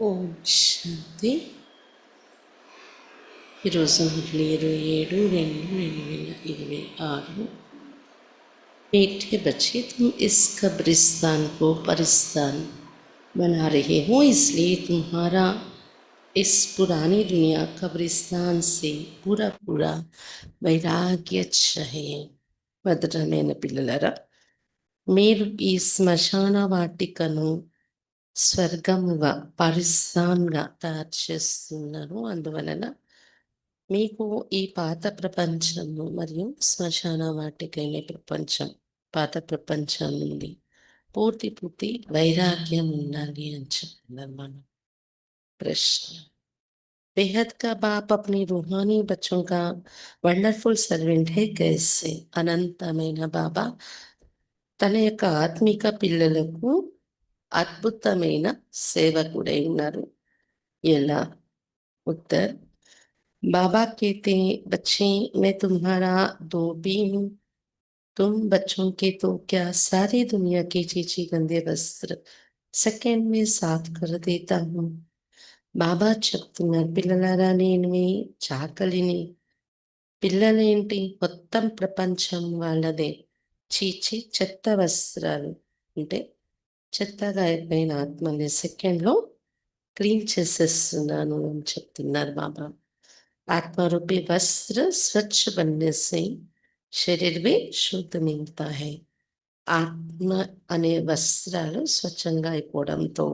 ఓం శాంతి. ఈరోజు 27/2/2026. मीठे बच्चे, तुम इस कब्रिस्तान को परिस्तान बना रहे हो, इसलिए तुम्हारा इस पुरानी दुनिया कब्रिस्तान से पूरा पूरा వైరాగ్య ఛాయే. మధురమైన పిల్లలరా, మీరు ఈ శ్మశాన వాటికను స్వర్గముగా పరిస్థాన్గా తయారు చేస్తున్నారు. అందువలన మీకు ఈ పాత ప్రపంచము మరియు శ్మశాన వాటికైన ప్రపంచం, పాత ప్రపంచం నుండి పూర్తి వైరాగ్యం ఉండాలి అని చెప్తున్నారు మనం. ప్రశ్న: बेहद का बाप अपनी रूहानी बच्चों का వండర్ఫుల్ సర్వెంట్ హే కైసే? అనంతమైన బాబా తన యొక్క ఆత్మిక పిల్లలకు అద్భుతమైన సేవకుడై ఉన్నారు. ఎలా? उत्तर: बाबा कहते हैं, बच्चे मैं तुम्हारा धोबी हूँ। तुम बच्चों के तो क्या सारी दुनिया के चीची गंदे वस्त्र సెకండ్ में साफ कर देता हूँ. బాబా చెప్తున్నారు, పిల్లలారా నేను మీ చాకలిని. పిల్లలేంటి? మొత్తం ప్రపంచం వాళ్ళదే. చీచి చెత్త వస్త్రాలు అంటే చెత్తగా అయిపోయిన ఆత్మని సెకండ్లో క్లీన్ చేసేస్తున్నాను అని చెప్తున్నారు బాబా. आत्मारूपी वस्त्र स्वच्छ बनने से शरीर भी शुद्ध मिलता है. ఆత్మ అనే వస్త్రాలు స్వచ్ఛంగా అయిపోవడంతో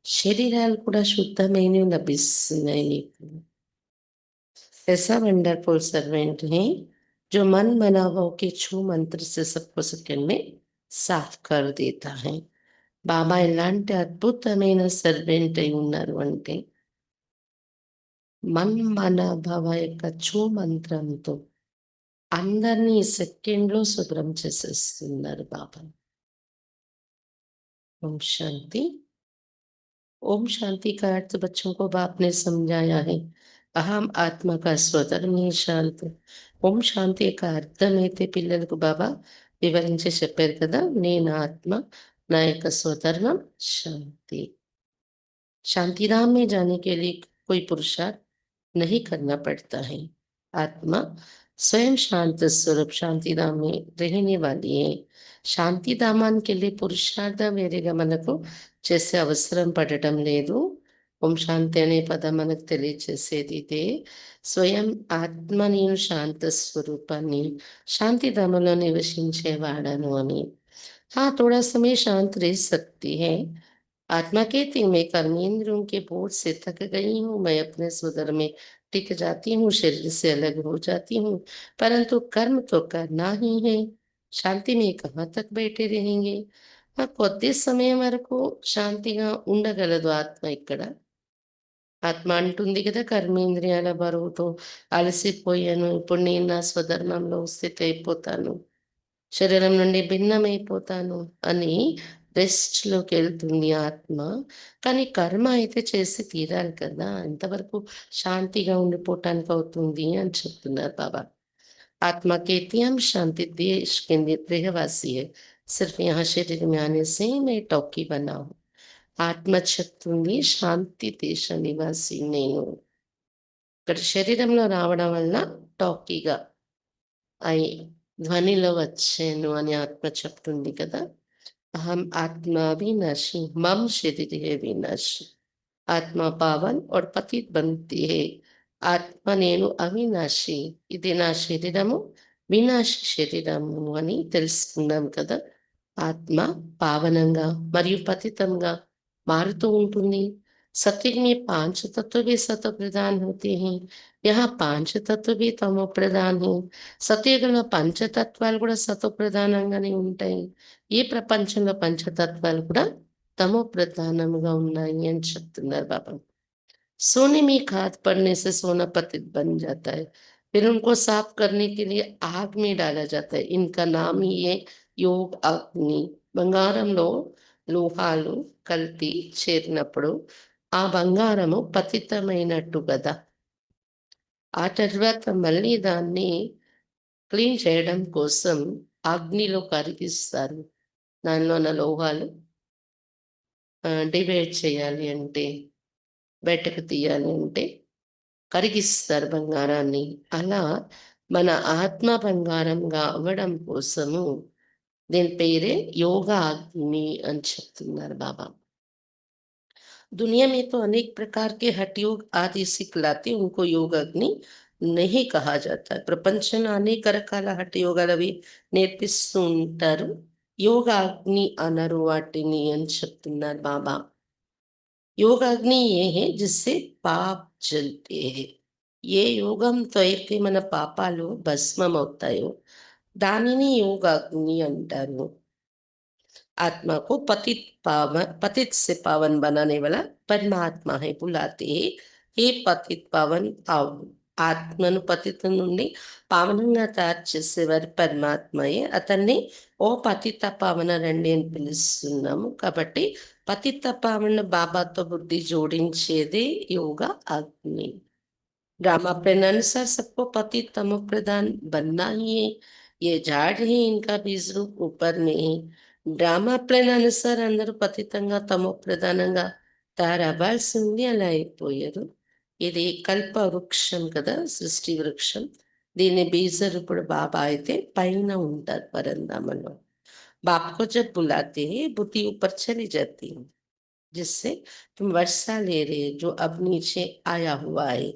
శరీరాలు కూడా శుద్ధమైనవి లభిస్తున్నాయి నీకు. ऐसा वंडरफुल सर्वेंट है जो मन मनावों के छू मंत्र से सबको सेकंड में साफ कर देता है. బాబా ఎలాంటి అద్భుతమైన సర్వెంట్ అయి ఉన్నారు అంటే మన్మనాభవ యొక్క చూ మంత్రంతో అందరినీ సెకండ్లో శుభ్రం చేసేస్తున్నారు బాబా. ओम शांति. ओम शांति का अर्थ बच्चों को बाप ने समझाया है. అహం ఆత్మ का స్వధర్మే శాంతి. ఓం శాంతి యొక్క అర్థమైతే పిల్లలకు బాబా వివరించి చెప్పారు కదా, నేను ఆత్మ, నా యొక్క స్వధర్మం శాంతి. शांतिधाम में जाने के लिए कोई पुरुषार्थ नहीं करना पड़ता है. आत्मा स्वयं शांत स्वरूप शांतिधाम में रहने वाली है. శాంతిధామానికి వెళ్ళి పురుషార్థం వేరేగా మనకు చేసే అవసరం పడటం లేదు. ఓం శాంతి అనే పదం మనకు తెలియచేసేది ఇదే. స్వయం ఆత్మ నేను శాంత స్వరూపాన్ని, శాంతిధామంలో నివసించేవాడను అని. थोड़ा समय शांत रह सकती है. आत्मा कहती मैं कर्मेंद्रियों के बोझ से थक गई हूँ, मैं अपने स्वधर्म में टिक जाती हूँ, शरीर से अलग हो जाती हूँ, परंतु कर्म तो करना ही है. శాంతి में कहाँ तक बैठे रहेंगे? కొద్ది సమయం వరకు శాంతిగా ఉండగలదు ఆత్మ. ఇక్కడ ఆత్మ అంటుంది కదా, కర్మేంద్రియాల బరువుతో అలసిపోయాను, ఇప్పుడు నేను నా స్వధర్మంలో స్థితి అయిపోతాను, శరీరం నుండి భిన్నమైపోతాను అని రెస్ట్‌లోకి వెళ్తుంది ఆత్మ. కానీ కర్మ అయితే చేసి తీరాలి కదా! ఎంతవరకు శాంతిగా ఉండిపోవటానికి అవుతుంది అని చెప్తున్నారు బాబా. आत्मा कहती है हम शांति देश के रहवासी है, सिर्फ यहाँ शरीर में आने से मैं टॉकी बना हूँ. ఆత్మ చెప్తుంది శాంతి దేశ నివాసి నేను, ఇక్కడ శరీరంలో రావడం వల్ల టాకీగా అయి ధ్వనిలో వచ్చాను అని ఆత్మ చెప్తుంది కదా. अहम आत्मा अविनाशी, मम शरीर है विनाशी. ఆత్మ పావన్ और पतित बनती है. ఆత్మ నేను అవినాశి, ఇది నా శరీరము, వినాశి శరీరము అని తెలుసుకున్నాం కదా. ఆత్మ పావనంగా మరియు పతితంగా మారుతూ ఉంటుంది. सत्य में पांच तत्व भी सत्व प्रधान होते हैं, यहाँ पांच तत्व भी तमो प्रधान है. సత్యయుగంలో పంచతత్వాలు కూడా సత్వ ప్రధానంగానే ఉంటాయి. ఈ ప్రపంచంలో పంచతత్వాలు కూడా तमो प्रधानमुगा ఉన్నాయి అని చెప్తున్నారు బాబా. सोने में खाद पड़ने से सोना पतित बन जाता है, फिर उनको साफ करने के लिए आग में डाला जाता है. इनका नाम ही है योग अग्नि. బంగారంలో లోహాలు కల్తీ చేరినప్పుడు ఆ బంగారము పతితమైనట్టు కదా. ఆ తర్వాత మళ్ళీ దాన్ని క్లీన్ చేయడం కోసం అగ్నిలో కరిగిస్తారు. దానిలో ఉన్న లోహాలు డివైడ్ చేయాలి అంటే బయటకు తీయాలి అంటే కరిగిస్తారు బంగారాన్ని. అలా మన ఆత్మ బంగారంగా అవ్వడం కోసము దీని పేరే యోగా అగ్ని అని చెప్తున్నారు బాబా. दुनिया में तो अनेक प्रकार के हठ योग आदि सिखलाते उनको योग अग्नि नहीं कहा जाता है. ప్రపంచంలో అనేక రకాల హఠ యోగాలవి నేర్పిస్తూ ఉంటారు. యోగా అగ్ని అనరు వాటిని అని చెప్తున్నారు బాబా. యోగా అగ్ని ఏ హే జిస్సే పాప్ జల్తే హే. ఏ యోగంతో అయితే మన పాపాలు భస్మం అవుతాయో దానిని యోగాగ్ని అంటారు. आत्मा को पतित से पावन बनाने वाला परमात्मा है. बुलाते हैं, हे పతిత్ పవన్ పావన్. ఆత్మను పతిత నుండి పావనంగా తయారు చేసేవారు పరమాత్మయే. అతన్ని ఓ పతిత పావన రండి అని పిలుస్తున్నాము. కాబట్టి పతిత పావన బాబాతో బుద్ధి జోడించేదే యోగా అగ్ని. ड्रामा प्लान अनुसार सबको पति तमो प्रधान बनना ही है. ये झाड़ है इनका बीज रूप ऊपर में है. డ్రామా ప్లాన్ అనుసారం అందరూ పతితంగా తమో ప్రధానంగా తయారవ్వాల్సింది అలా అయిపోయారు. ఇది కల్ప వృక్షం కదా, సృష్టి వృక్షం. దీని బీజరూపుడు బాబా అయితే పైన ఉంటారు పరంధామంలో. బాప్ को जब बुलाते हैं बुद्धि ऊपर चली जाती है जिससे तुम वर्षा ले रहे जो अब नीचे आया हुआ है.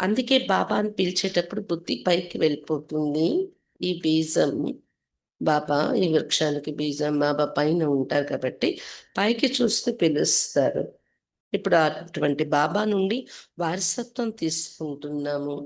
అందుకే బాబాను పిలిచేటప్పుడు బుద్ధి పైకి వెళ్ళిపోతుంది. ఈ బీజం బాబా, ఈ వృక్షానికి బీజం బాబా పైన ఉంటారు కాబట్టి పైకి చూస్తూ పిలుస్తారు. ఇప్పుడు అటువంటి బాబా నుండి వారసత్వం తీసుకుంటున్నాము.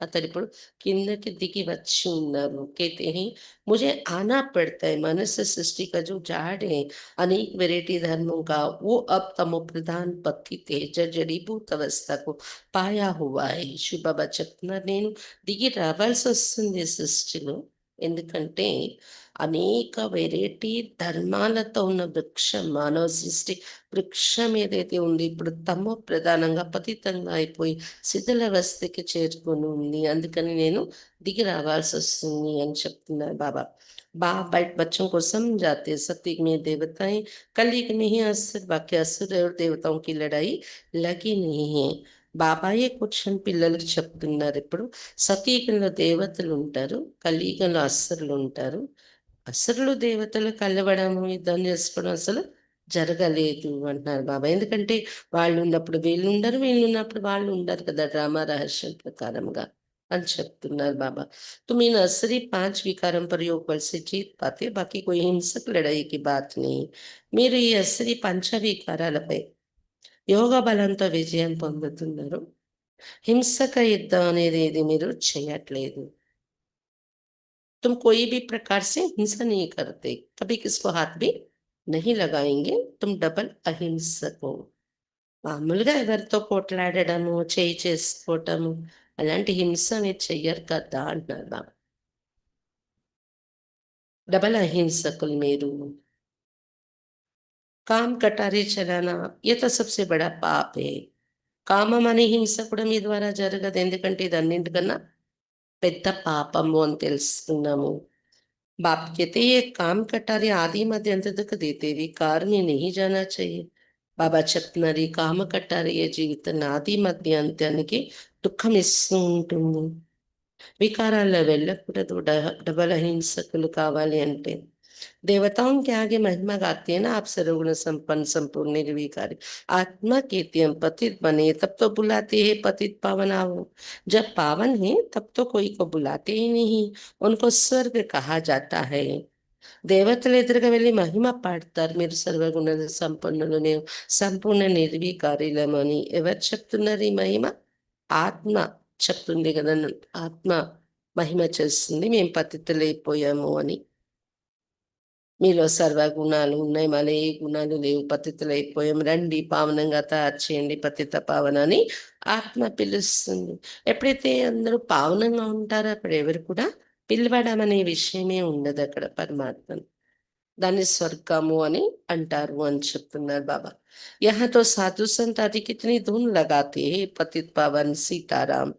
अतः ఇప్పుడు కిందకి దిగి వచ్చి ఉన్నారు. कहते हैं मुझे आना पड़ता है. मनुष्य सृष्टि का जो झाड़ है अनेक वैरायटी धर्मों का वो अब तमो प्रधान पतित है जर्जरीभूत अवस्था को पाया हुआ है. శివ బాబా చెప్తున్నారు, నేను దిగి రావాల్సి వస్తుంది సృష్టిలో. ఎందుకంటే అనేక వెరైటీ ధర్మాలతో ఉన్న వృక్షం, మానవ సృష్టి వృక్షం ఏదైతే ఉంది ఇప్పుడు తమో ప్రధానంగా పతితంగా అయిపోయి శిథిలావస్థకి చేరుకొని ఉంది. అందుకని నేను దిగి రావాల్సి వస్తుంది అని చెప్తున్నారు బాబా. बट बच्चों को समझाते सतयुग में देवताएं, कलयुग में ही असुर, बाकी असुर और देवताओं की लड़ाई लगी नहीं है. బాబాయే కూర్చొని పిల్లలకు చెప్తున్నారు. ఇప్పుడు సతయుగంలో దేవతలు ఉంటారు, కలియుగంలో అసురులు ఉంటారు. అసురులు దేవతలు కలవడము, యుద్ధం చేసుకోవడం అసలు జరగలేదు అంటున్నారు బాబా. ఎందుకంటే వాళ్ళు ఉన్నప్పుడు వీళ్ళు ఉండరు, వీళ్ళు ఉన్నప్పుడు వాళ్ళు ఉండరు కదా, డ్రామా రహస్యం ప్రకారంగా అని చెప్తున్నారు బాబా. तुम इन असली 5 వికారం पर योग बल से जीत पाते, बाकी कोई हिंसक लड़ाई की बात नहीं. మీరు ఈ అసలి పంచ వికారాలపై యోగ బలంతో విజయం పొందుతున్నారు. హింసక యుద్ధం అనేది ఇది మీరు చేయట్లేదు. तुम कोई भी प्रकार से हिंसा नहीं करते, कभी किसको हाथ भी नहीं लगाएंगे, तुम डबल अहिंसक हो. మామూలుగా ఎవరితో పోట్లాడడము, చేయి చేసుకోవటము అలాంటి హింస మీరు చెయ్యరు కదా అంటున్నారు బాబా. డబల్ అహింసకులు మీరు. కామ్ కటారీ చలానా ये तो सबसे बड़ा पाप है. కామం అనే హింస కూడా మీ ద్వారా జరగదు. ఎందుకంటే ఇది అన్నింటికన్నా పెద్ద పాపము అని తెలుస్తున్నాము. बाप कहते ये काम कटारे आदि मध्य अंत तक देते विकार में नहीं जाना चाहिए. బాబా చెప్తున్నారు, ఈ కామ కట్టారి ఏ జీవితాన్ని ఆది మధ్య అంత్యానికి దుఃఖం ఇస్తూ ఉంటుంది. వికారాల్లో వెళ్ళకూడదు. డబల్ అహింసకులు కావాలి అంటే देवताओं के आगे महिमा गाते हैं ना आप, सर्वगुण संपन्न संपूर्ण निर्विकारी आत्मा कहते हम पतित बने तब तो बुलाते हैं पतित पावन आओ. जब पावन है तब तो कोई को बुलाते ही नहीं, उनको स्वर्ग कहा जाता है. దేవతలు ఎదురుగా వెళ్ళి మహిమ పాడతారు, మీరు సర్వగుణ సంపన్నులు, నేను సంపూర్ణ నిర్వీకారిలమని. ఎవరు చెప్తున్నారు ఈ మహిమ? ఆత్మ చెప్తుంది కదా, ఆత్మ మహిమ చేస్తుంది మేము పతితులైపోయాము అని. మీలో సర్వగుణాలు ఉన్నాయి, మళ్ళీ ఏ గుణాలు లేవు, పతితులైపోయాం, రండి పావనంగా తయారు చేయండి పతిత పావన అని ఆత్మ పిలుస్తుంది. ఎప్పుడైతే అందరూ పావనంగా ఉంటారో అప్పుడు ఎవరు కూడా పిలవడం అనే విషయమే ఉండదు అక్కడ పరమాత్మను. దాన్ని స్వర్గము అని అంటారు అని చెప్తున్నారు బాబా. यहाँ तो साधु संत आदि कितनी धुन लगाते हैं पतित पावन सीताराम.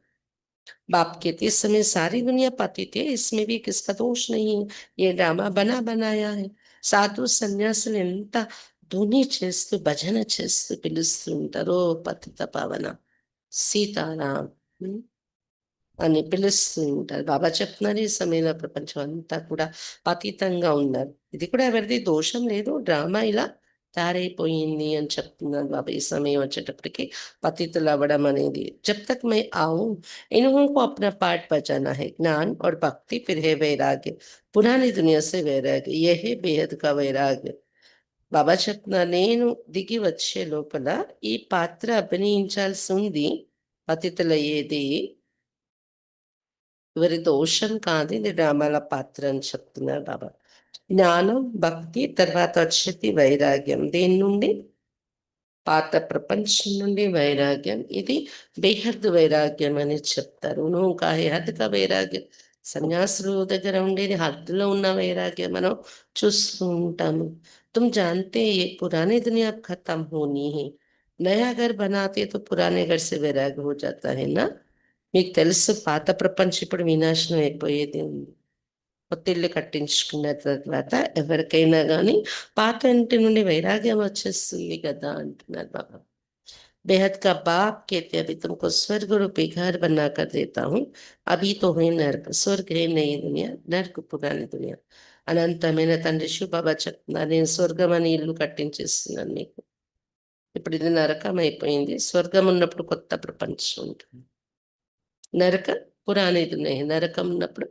बाप कहते इस समय सारी दुनिया पतित है, इसमें भी किसका दोष नहीं है, ये ड्रामा बना बनाया है. సాధు సన్యాసులు ఎంత ధుని చేస్తూ, భజన చేస్తూ పిలుస్తూ ఉంటారు. ఓ పతిత పావన సీతారాం హ్మ్. అని పిలుస్తూ ఉంటారు. బాబా చెప్తున్నారు ఈ సమయంలో ప్రపంచం అంతా కూడా పతితంగా ఉన్నారు. ఇది కూడా ఎవరిది దోషం లేదు. డ్రామా ఇలా తయారైపోయింది అని చెప్తున్నారు బాబా ఈ సమయం వచ్చేటప్పటికి పతితులవ్వడం అనేది. जब तक मैं आऊँ इन्हों को अपना पाठ बजाना है। ज्ञान और भक्ति फिर है वैराग्य। पुरानी दुनिया से वैराग्य। ये है बेहद का वैराग्य। బాబా చెప్తున్నారు నేను దిగి వచ్చే లోపల ఈ పాత్ర అభినయించాల్సి ఉంది. పతితులయ్యేది ఎవరి దోషం కాదు. ఇది డ్రామాల పాత్ర అని చెప్తున్నారు బాబా. జ్ఞానం, భక్తి తర్వాత వచ్చేది వైరాగ్యం. దేని నుండి? పాత ప్రపంచం నుండి వైరాగ్యం. ఇది బేహద్దు వైరాగ్యం అని చెప్తారు. నువ్వు కా హద్ కా వైరాగ్యం. సన్యాసులు దగ్గర ఉండేది హద్దులో ఉన్న వైరాగ్యం మనం చూస్తూ ఉంటాము. तुम जानते हैं ये पुरानी दुनिया अब खत्म होनी है। नया घर बनाते तो पुराने घर से वैराग्य हो जाता है ना। మీకు తెలుసు పాత ప్రపంచం ఇప్పుడు వినాశనం అయిపోయేది ఉంది. కొత్త ఇల్లు కట్టించుకున్న తర్వాత ఎవరికైనా గానీ పాత ఇంటి నుండి వైరాగ్యం వచ్చేస్తుంది కదా అంటున్నారు బాబా. बेहद का बाप कहते अभी तुमको स्वर्ग रूपी घर बना कर देता हूँ। अभी तो है नर्क, स्वर्ग है नई दुनिया, नर्क पुरानी दुनिया। అనంతమైన తండ్రి శివబాబా చెప్తున్నారు నేను స్వర్గం అని ఇల్లు కట్టించేస్తున్నాను మీకు. ఇప్పుడు ఇది నరకం అయిపోయింది. స్వర్గం ఉన్నప్పుడు కొత్త ప్రపంచం ఉంటుంది. नरक पुरानी दुनिया है। नरकम ఉన్నప్పుడు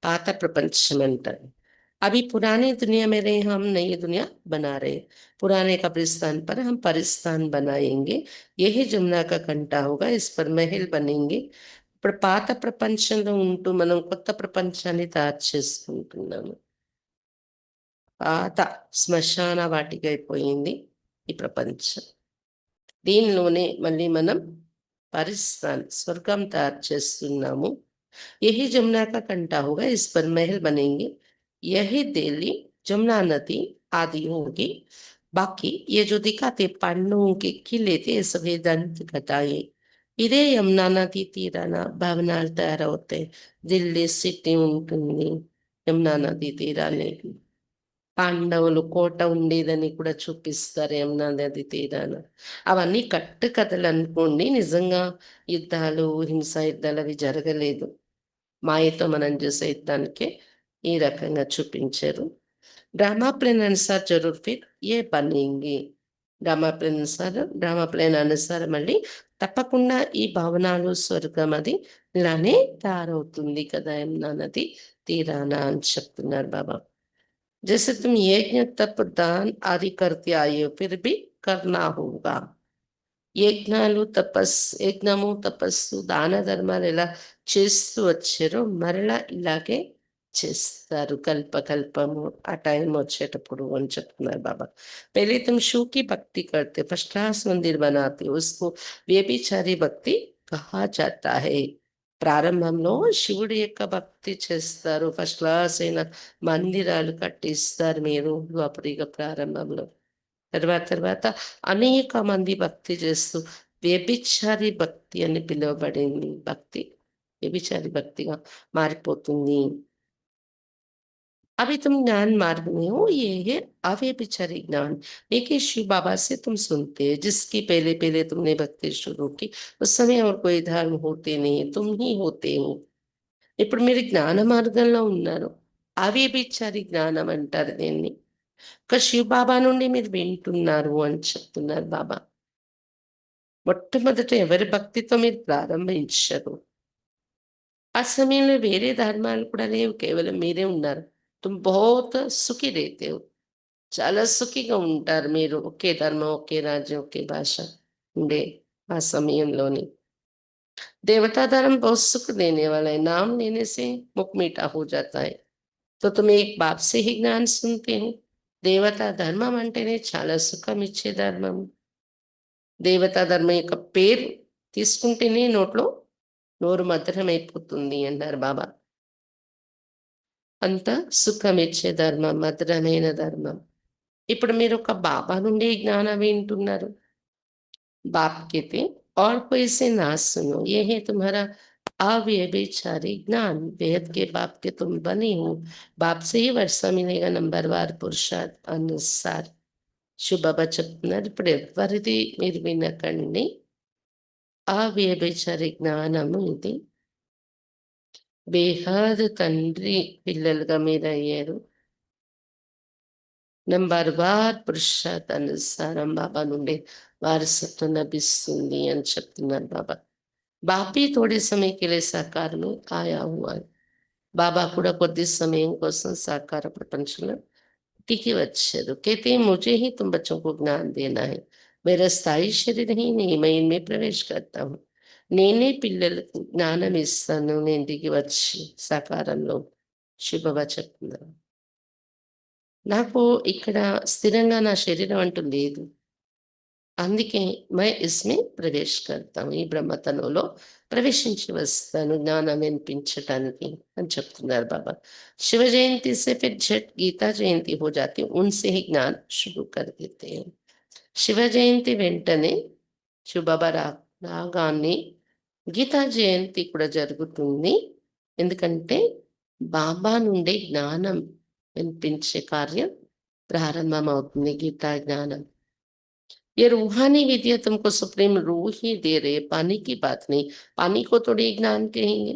పాత ప్రపంచం అంటారు. अभी पुरानी दुनिया में रहे हम नई दुनिया बना रहे। पुराने कब्रिस्तान पर हम परिस्तान बनाएंगे। यही जमुना का कंटा होगा। इस पर महल बनेंगे। ఇప్పుడు పాత ప్రపంచంలో ఉంటూ మనం కొత్త ప్రపంచాన్ని తయారు చేసుకుంటున్నాము. పాత శ్మశాన వాటిక అయిపోయింది ఈ ప్రపంచం. దీనిలోనే మళ్ళీ మనం పరిస్థాన్ స్వర్గం తయారు చేస్తున్నాము. यही जमुना का कंटा होगा। इस पर महल बनेंगे। यही दिल्ली जमुना नदी आदि होगी। बाकी ये जो दिखाते पांडवों के किले थे ये सब दंत कथाएं ఇదే యమునా నది తీరాన భవనాలు తయారవుతాయి. ఢిల్లీ సిటీ ఉంటుంది యమునా నది తీరాన్ని. పాండవులు కోట ఉండేదని కూడా చూపిస్తారు యమునా నది తీరాన. అవన్నీ కట్టు కథలు అనుకోండి. నిజంగా యుద్ధాలు, హింసా యుద్ధాలు అవి జరగలేదు. మాయతో మనం చూసే యుద్ధానికే ఈ రకంగా చూపించారు. డ్రామా ప్లాన్ అనుసార్ జరూర్ ఫిర్ ఏ బనేంగి. డ్రామా ప్లాన్ అనుసారం మళ్ళీ తప్పకుండా ఈ భవనాలు, స్వర్గం అది ఇలానే తయారవుతుంది కదా యమునా నది తీరాన అని చెప్తున్నారు బాబా. जैसे तुम यज्ञ तप दान आदि करते आए हो फिर भी करना होगा। యజ్ఞాలు యజ్ఞము తపస్సు దాన ధర్మాలు ఎలా చేస్తూ వచ్చారో మరలా ఇలాగే చేస్తారు కల్పకల్పము ఆ టైం వచ్చేటప్పుడు అని చెప్తున్నారు బాబా. पहले तुम शिव की भक्ति करते फर्स्ट क्लास मंदिर बनाते हो, उसको వ్యభిచారి భక్తి కహా जाता है। ప్రారంభంలో శివుడి యొక్క భక్తి చేస్తారు. ఫస్ట్ క్లాస్ అయిన మందిరాలు కట్టిస్తారు మీరు ద్వాపరిక ప్రారంభంలో. తర్వాత తర్వాత అనేక మంది భక్తి చేస్తూ వ్యభిచారి భక్తి అని పిలువబడింది భక్తి వ్యభిచారి భక్తిగా మారిపోతుంది. अभी तुम ज्ञान मार्ग में हो। ये है अव्यभिचारी ज्ञान। एक ही शिव बाबा से तुम सुनते हैं जिसकी पहले पहले तुमने भक्ति शुरू की उस समय और कोई धर्म होते नहीं, तुम ही होते हो। ఇప్పుడు మీరు జ్ఞాన మార్గంలో ఉన్నారు. అవ్యభిచారి జ్ఞానం అంటారు దీన్ని. శివబాబా నుండి మీరు వింటున్నారు అని చెప్తున్నారు బాబా. మొట్టమొదట ఎవరి భక్తితో మీరు ప్రారంభించరు. ఆ సమయంలో వేరే ధర్మాలు కూడా లేవు. కేవలం మీరే ఉన్నారు. తుమ్ బహుత్ సుఖీ रहते हो. చాలా సుఖిగా ఉంటారు మీరు. ఒకే ధర్మం, ఒకే రాజ్యం, ఒకే భాష ఉండే ఆ సమయంలోని. देवता धर्म बहुत सुख देने वाला है। नाम लेने से मुख मीठा हो जाता है। तो तुम एक बाप से ही ज्ञान सुनते हो। దేవతా ధర్మం అంటేనే చాలా సుఖం ఇచ్చే ధర్మం. దేవతా ధర్మం యొక్క పేరు తీసుకుంటేనే నోట్లో నోరు మధురమైపోతుంది అన్నారు బాబా. అంత సుఖమిచ్చే ధర్మం, మధురమైన ధర్మం. ఇప్పుడు మీరు ఒక బాబా నుండి జ్ఞానం వింటున్నారు. బాప్ कहते और कोई से ना सुनो, ये है तुम्हारा अव्यभिचारी ज्ञान। बेहद के बाप के तुम बने हो। बाप से ही वर्षा मिलेगा नंबरवार पुरुषार्थ अनुसार। శివబాబా చెప్తున్నారు, ఇప్పుడు ఎవరిది మీరు వినకండి. ఆ వ్యభిచారి జ్ఞానము ఇది. బేహద్ తండ్రి పిల్లలుగా మీరయ్యారు. నంబర్ బార్ పురుషార్థానుసారం బాబా నుండి వారసత్వం లభిస్తుంది అని చెప్తున్నారు బాబా. బాపీ తోడే समय के लिए साकार में आया हुआ है. బాబా కూడా కొద్ది సమయం కోసం సాకార ప్రపంచంలో टिके వచ్చారు. कहते हैं मुझे ही तुम बच्चों को ज्ञान देना है. मेरा स्थायी शरीर ही नहीं, मैं इनमें प्रवेश करता हूँ. నేనే పిల్లలకు జ్ఞానం ఇస్తాను, నేను దిగి వచ్చి సాకారంలో శివబాబా చెప్తున్నారు. నాకు ఇక్కడ స్థిరంగా నా శరీరం అంటూ లేదు. అందుకే మై ఇస్మే ప్రవేశ్ కర్తాం, ఈ బ్రహ్మతనంలో ప్రవేశించి వస్తాను జ్ఞానం వినిపించటానికి అని చెప్తున్నారు బాబా. శివ జయంతి से फिर झट गीता जयंती हो जाती है, उनसे ही ज्ञान शुरू कर देते हैं. శివ జయంతి వెంటనే శివబాబా రాగానే గీతా జయంతి కూడా జరుగుతుంది. ఎందుకంటే బాబా నుండి జ్ఞానం వినిపించే కార్యం ప్రారంభమవుతుంది, గీతా జ్ఞానం. ये रूहानी विद्या तुमको सुप्रीम रूह ही दे रहे, पानी की बात नहीं. पानी को थोड़ी ज्ञान कहेंगे.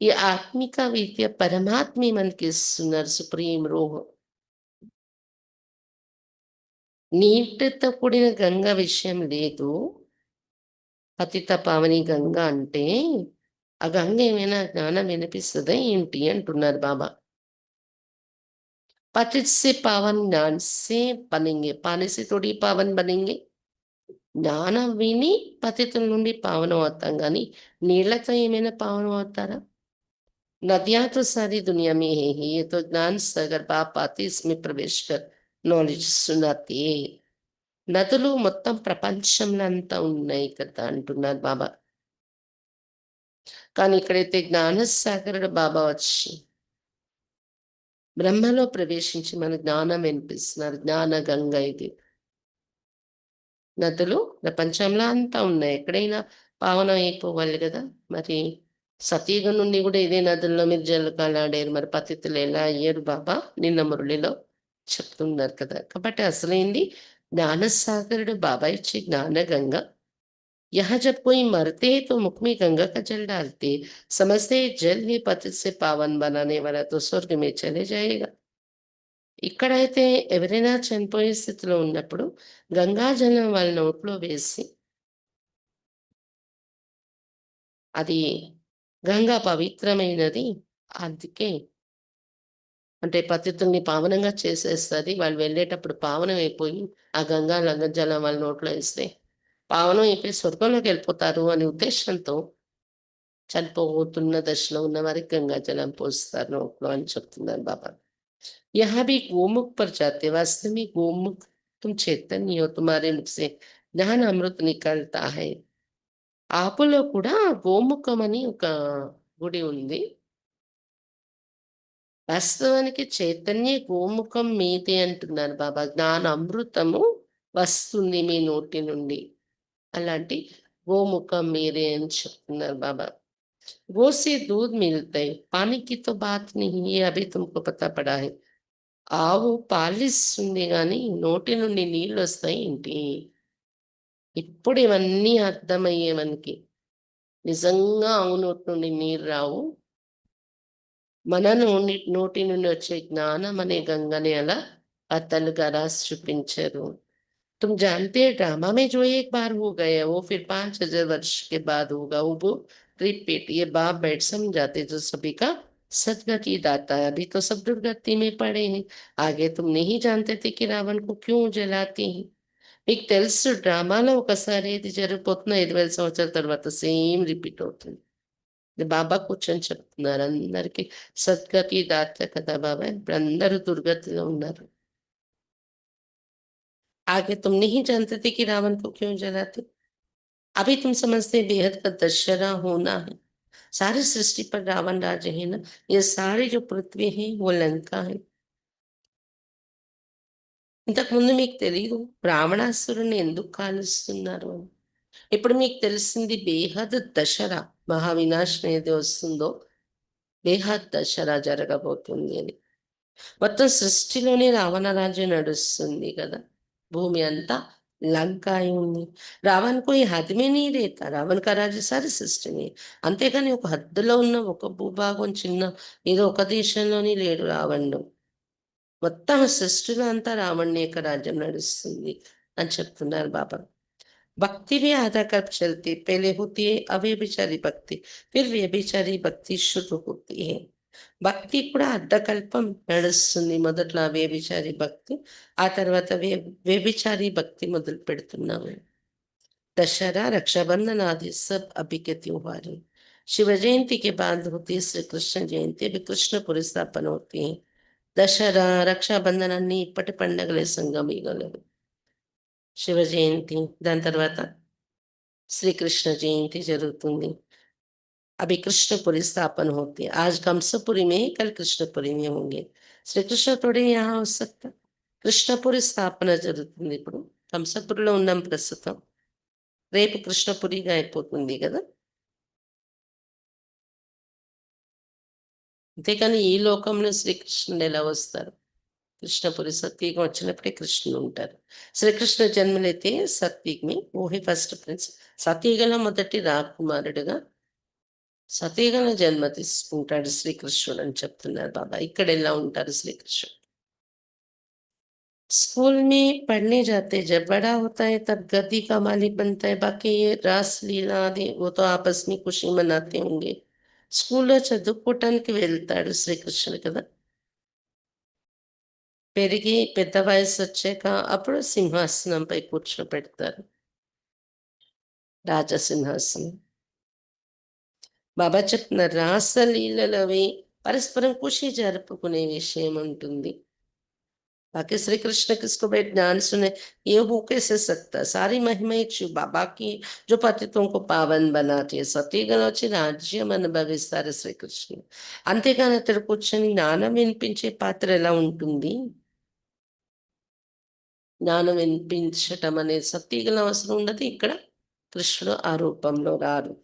ये आत्मिका विद्या परमात्मी मन के सुनर सुप्रीम रूह. నీటితో కూడిన గంగ విషయం లేదు. పతిత పావని గంగ అంటే ఆ గంగ ఏమైనా జ్ఞానం వినిపిస్తుందా ఏంటి అంటున్నారు బాబా. पतित से पावन ज्ञान से बनेंगे, पानी से थोड़ी पावन बनेंगे. జ్ఞానం విని పతితుల నుండి పావనం అవుతాం కానీ నీళ్లతో ఏమైనా పావనం అవుతారా? नदियां तो सारी दुनिया में है ही, ये तो ज्ञान सागर बाप आते इसमें प्रवेश कर నాలెడ్జ్ సునాతే. నదులు మొత్తం ప్రపంచంలో అంతా ఉన్నాయి కదా అంటున్నారు బాబా. కానీ ఇక్కడైతే జ్ఞానసాగరుడు బాబా వచ్చి బ్రహ్మలో ప్రవేశించి మన జ్ఞానం వినిపిస్తున్నారు. జ్ఞాన గంగ ఇది. నదులు ప్రపంచంలో అంతా ఉన్నాయి, ఎక్కడైనా పావనం అయిపోవాలి కదా. మరి సతీయుగం నుండి కూడా ఇదే నదుల్లో మీరు జలకాలాడారు, మరి పతితులు ఎలా అయ్యారు బాబా నిన్న మురళిలో చెప్తున్నారు కదా. కాబట్టి అసలైంది జ్ఞానసాగరుడు బాబా ఇచ్చే జ్ఞాన గంగ. यहाँ जब कोई मरते हैं तो मुख में गंगा का जल डालते, समझते हैं जल ही पतित से पावन बनाने वाला, तो स्वर्ग में चले जाएगा. ఇక్కడైతే ఎవరైనా చనిపోయే స్థితిలో ఉన్నప్పుడు గంగాజలం వాళ్ళ నోట్లో వేసి అది గంగా పవిత్రమైనది. అందుకే అంటే పతితుల్ని పావనంగా చేసేస్తది. వాళ్ళు వెళ్ళేటప్పుడు పావనం అయిపోయి ఆ గంగా జలం వాళ్ళ నోట్లో వేస్తే పావనం అయిపోయి స్వర్గంలోకి వెళ్ళిపోతారు అనే ఉద్దేశంతో చనిపోతున్న దశలో ఉన్న వారికి గంగా జలం పోస్తారు నోట్లో అని చెప్తున్నారు బాబా. यहाँ भी गोमुख पर जाते, वास्तव में गोमुख तुम चैतन्य हो, तुम्हारे मुख से ज्ञान अमृत निकलता है. ఆపులో కూడా గోముఖం అని ఒక గుడి ఉంది. వాస్తవానికి చైతన్య గోముఖం మీదే అంటున్నారు బాబా. జ్ఞాన అమృతము వస్తుంది మీ నోటి నుండి. అలాంటి గోముఖం మీరే అని చెప్తున్నారు బాబా. गो से दूध मिलता है, पानी की तो बात नहीं, ये अभी तुमको पता पड़ा है. ఆవు పాలిస్తుంది గాని నోటి నుండి నీళ్ళు వస్తాయి ఏంటి? ఇప్పుడు ఇవన్నీ అర్థమయ్యే మనకి. నిజంగా ఆవు నోటి నుండి నీరు రావు. మన నోటి నుండి వచ్చే జ్ఞానం అనే గంగని అలా అతలుగా రాసి చూపించారు. तुम जानते हैं ड्रामा में जो एक बार हो गया वो फिर 5,000 वर्ष के बाद होगा. वो रिपीट, ये बाप बैठ समझाते जो सभी का सदगति दाता है. अभी तो सब दुर्गति में पड़े हैं. आगे तुम नहीं जानते थे कि रावण को क्यों जलाते हैं. మీకు తెలుసు డ్రామాలో ఒకసారి ఇది జరిగిపోతున్న 5,000 సంవత్సరాల తర్వాత సేమ్ రిపీట్ అవుతుంది. ఇది బాబా కూర్చొని చెప్తున్నారు అందరికీ. సద్గతి దాత కదా బాబా. ఇప్పుడు అందరూ దుర్గతిలో ఉన్నారు. आगे तुम नहीं जानते थे कि रावण को क्यों जलाते. अभी तुम समझते बेहद का दशहरा होना है. सारी सृष्टि पर रावण राज्य है ना. ये सारी जो पृथ्वी है वो లంక है. ఇంతకుముందు మీకు తెలీదు రావణాసురుని ఎందుకు కాలుస్తున్నారు అని. ఇప్పుడు మీకు తెలిసింది బేహద్ దశరా మహావినాశనం ఏది వస్తుందో బేహద్ దశరా జరగబోతుంది అని. మొత్తం సృష్టిలోనే రావణ రాజ్యం నడుస్తుంది కదా. भूमि अंता లంక అయి ఉంది. రావణ్ కోయి హద్ మే నీ రేతా. రావణ్ కా రాజ్య సారీ సిస్టమే. అంతేగాని ఒక హద్దులో ఉన్న ఒక భూభాగం చిన్న ఏదో ఒక దేశంలోని లేడు రావణుడు. మొత్తం సృష్టిలో అంతా రావణుని యొక్క రాజ్యం నడుస్తుంది అని చెప్తున్నారు బాబా. भक्ति भी आधा कल्प चलती, पहले होती है अव्यभिचारी भक्ति, फिर व्यभिचारी भक्ति शुरू होती है. భక్తి కూడా అర్ధకల్పం నడుస్తుంది. మొదట్లో వ్యభిచారి భక్తి, ఆ తర్వాత వ్యభిచారి భక్తి మొదలు పెడుతున్నాము. दशहरा रक्षाबंधन आदि सब अभी के त्योहार हैं. शिव जयंती के बाद होती है श्री कृष्ण जयंती, अभी कृष्णपुरी स्थापन होती है. దసరా రక్షాబంధన్ అన్ని ఇప్పటి పండగలే సంగమిగలవు. శివ జయంతి, దాని తర్వాత శ్రీకృష్ణ జయంతి జరుగుతుంది. अभी कृष्णपुरी स्थापन होती है. आज कंसपुरी में, कल कृष्णपुरी में होंगे. श्री कृष्ण थोड़े यहाँ हो सकता. కృష్ణపురి స్థాపన జరుగుతుంది. ఇప్పుడు కంసపురిలో ఉన్నాం ప్రస్తుతం. రేపు కృష్ణపురిగా అయిపోతుంది కదా. అంతేకాని ఈ లోకంలో శ్రీకృష్ణుడు ఎలా వస్తారు? కృష్ణపురి సత్యుగం వచ్చినప్పుడే కృష్ణుడు ఉంటారు. శ్రీకృష్ణ జన్మలైతే సత్యుగ్ని ఓహి ఫస్ట్ ప్రిన్స్, సత్యుగంలో మొదటి రాకుమారుడుగా సతీగల జన్మ తీసుకుంటాడు శ్రీకృష్ణుడు అని చెప్తున్నారు బాబా. ఇక్కడ ఎలా ఉంటారు శ్రీకృష్ణుడు? स्कूल में पढ़ने जाते, जब बड़ा होता है तब गद्दी का मालिक बनता है. बाकी ये रास लीला आदि वो तो आपस में खुशी मनाते होंगे. స్కూల్లో చదువుకోవటానికి వెళ్తాడు శ్రీకృష్ణుడు కదా. పెరిగి పెద్ద వయసు వచ్చాక అప్పుడు సింహాసనంపై కూర్చోబెడతారు, రాజసింహాసనం. బాబా చెప్తున్నారు రాసలీలలవి పరస్పరం ఖుషి జరుపుకునే విషయం ఉంటుంది. बाकी श्री कृष्ण किसको भाई ज्ञान सुने, ये हो कैसे सकता. सारी महिमा एक शिव बाबा की जो पतितों को पावन बनाती है. సతీగణ వచ్చి రాజ్యం అనుభవిస్తారు శ్రీకృష్ణుడు. అంతేగాని అతడు కూర్చొని జ్ఞానం వినిపించే పాత్ర ఎలా ఉంటుంది? జ్ఞానం వినిపించటం అనేది సతీగణ అవసరం ఉండదు. ఇక్కడ కృష్ణుడు ఆ రూపంలో రారు.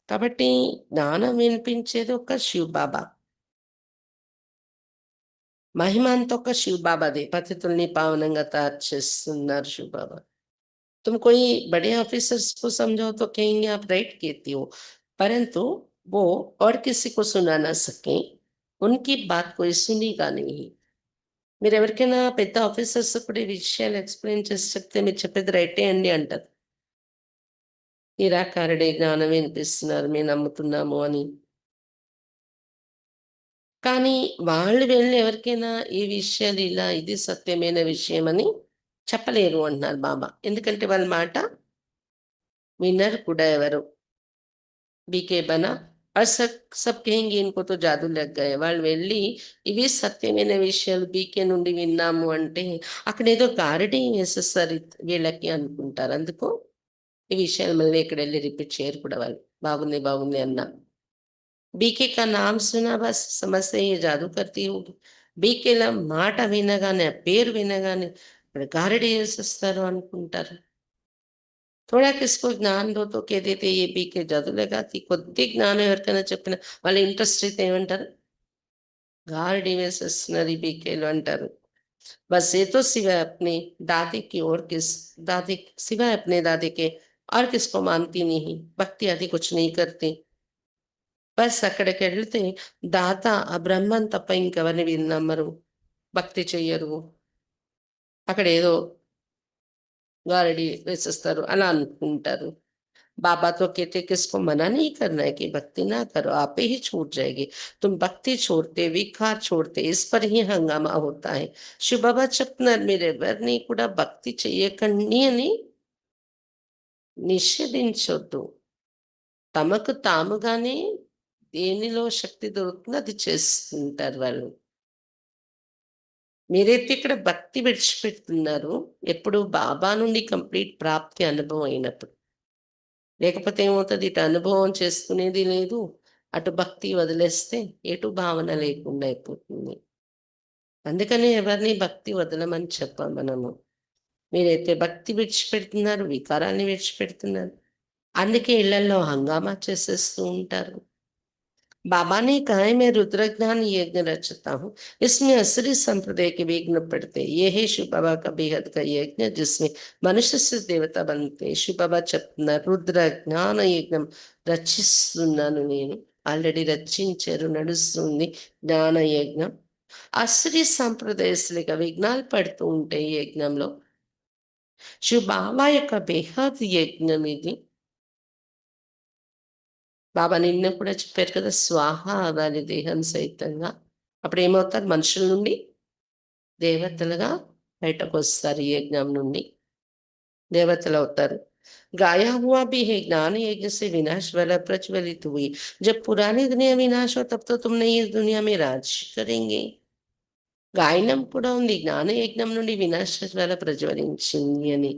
కాబట్టి జ్ఞానం వినిపించేది ఒక శివ్ బాబా. మహిమ అంతా ఒక శివ్ బాబాదే. పతితుల్ని పావనంగా తయారు చేస్తున్నారు శివ్ బాబా. तुम कोई बड़े ऑफिसर्स को समझाओ तो कहेंगे आप राइट कहती हो, परंतु वो और किसी को सुना ना सके, उनकी बात कोई सुनेगा नहीं. మీరు ఎవరికైనా పెద్ద ఆఫీసర్స్ కూడా ఈ విషయాలు ఎక్స్ప్లెయిన్ చేసి చెప్తే మీరు చెప్పేది రైటే అండి అంటారు. నిరాకారుడే జ్ఞానం వినిపిస్తున్నారు మేము నమ్ముతున్నాము అని. కానీ వాళ్ళు వెళ్ళి ఎవరికైనా ఈ విషయాలు ఇలా ఇది సత్యమైన విషయం అని చెప్పలేరు అంటున్నారు బాబా. ఎందుకంటే వాళ్ళ మాట వినరు కూడా ఎవరు. బీకే బనా और सब कहेंगे इनको तो जादू लग गए. వాళ్ళు వెళ్ళి ఇవి సత్యమైన విషయాలు బీకే నుండి విన్నాము అంటే అక్కడ ఏదో గారడీ వేసేస్తారు వీళ్ళకి అనుకుంటారు. అందుకు ఈ విషయాలు మళ్ళీ ఇక్కడ వెళ్ళి రిపీట్ చేయరు కూడా వాళ్ళు. బాగుంది బాగుంది అన్నా. బీకే కా నామ్ సునా బస్ సమస్య ये जादू करती होगी. బీకేల మాట వినగానే ఆ పేరు వినగానే ఇక్కడ గారడీ వేసేస్తారు అనుకుంటారు. थोड़ा किसको ज्ञान दो तो कह देते ये బీకే जादू लगाती. కొద్ది జ్ఞానం ఎవరికైనా చెప్పిన వాళ్ళ ఇంట్రెస్ట్ అయితే ఏమంటారు? గారడీ వేసేస్తున్నారు ఈ బీకేలు అంటారు. बस ये तो सिवाय अपने दादी की और किस दादी सिवाय अपने दादी के और किसको मानती नहीं, भक्ति आदि कुछ नहीं करती. బస్ అక్కడికెళ్తే దాత ఆ బ్రహ్మం తప్ప ఇంకెవరిని నమ్మరు, భక్తి చెయ్యరు. అక్కడేదో గారడీ వేసేస్తారు అలా అనుకుంటారు. बाबा तो कहते किसको मना नहीं करना है कि भक्ति ना करो, आप ही छूट जाएगी. तुम भक्ति छोड़ते विकार छोड़ते इस पर ही हंगामा होता है. शिव बाबा చెప్తున్నారు మీరెవరిని కూడా భక్తి చెయ్యకండి అని నిషేధించొద్దు. తమకు తాముగానే దేనిలో శక్తి దొరుకుతుందో అది చేస్తుంటారు వాళ్ళు. మీరైతే ఇక్కడ భక్తి విడిచిపెడుతున్నారు ఎప్పుడు బాబా నుండి కంప్లీట్ ప్రాప్తి అనుభవం అయినప్పుడు. లేకపోతే ఏమవుతుంది, ఇటు అనుభవం చేసుకునేది లేదు, అటు భక్తి వదిలేస్తే ఎటు భావన లేకుండా అయిపోతుంది. అందుకని ఎవరిని భక్తి వదలమని చెప్పాం మనము. మీరైతే భక్తి విడిచిపెడుతున్నారు, వికారాన్ని విడిచిపెడుతున్నారు. అందుకే ఇళ్లలో హంగామా చేసేస్తూ ఉంటారు. बाबा ने कहा है, मैं रुद्रज्ञान यज्ञ रचता हूँ, इसमें असुरी संप्रदाय के विघ्न पड़ते हैं। ये है शिव बाबा का बेहद का यज्ञ, जिसमें मनुष्य से देवता बनते हैं। शिव बाबा చెప్తున్న రుద్ర జ్ఞాన యజ్ఞం రచిస్తున్నాను నేను, ఆల్రెడీ రచించారు, నడుస్తుంది జ్ఞాన యజ్ఞం. అసురీ సంప్రదాయస్తులుగా విఘ్నాలు పడుతూ ఉంటాయి ఈ యజ్ఞంలో. శివ బాబా యొక్క బేహద్ యజ్ఞం ఇది. బాబా నిన్న కూడా చెప్పారు కదా, స్వాహ అవ్వాలి దేహం సహితంగా. అప్పుడు ఏమవుతారు? మనుషుల నుండి దేవతలుగా బయటకొస్తారు. ఈ యజ్ఞం నుండి देवतल अवतार. गाया हुआ भी है, ज्ञान यज्ञ से विनाश वाला प्रज्वलित हुई। जब पुरानी दुनिया विनाश हो, तब तो तुम नई इस दुनिया में राज करेंगे. గాయనం కూడా ఉంది, జ్ఞాన యజ్ఞం నుండి వినాశ జ్వాల ప్రజ్వలించింది అని.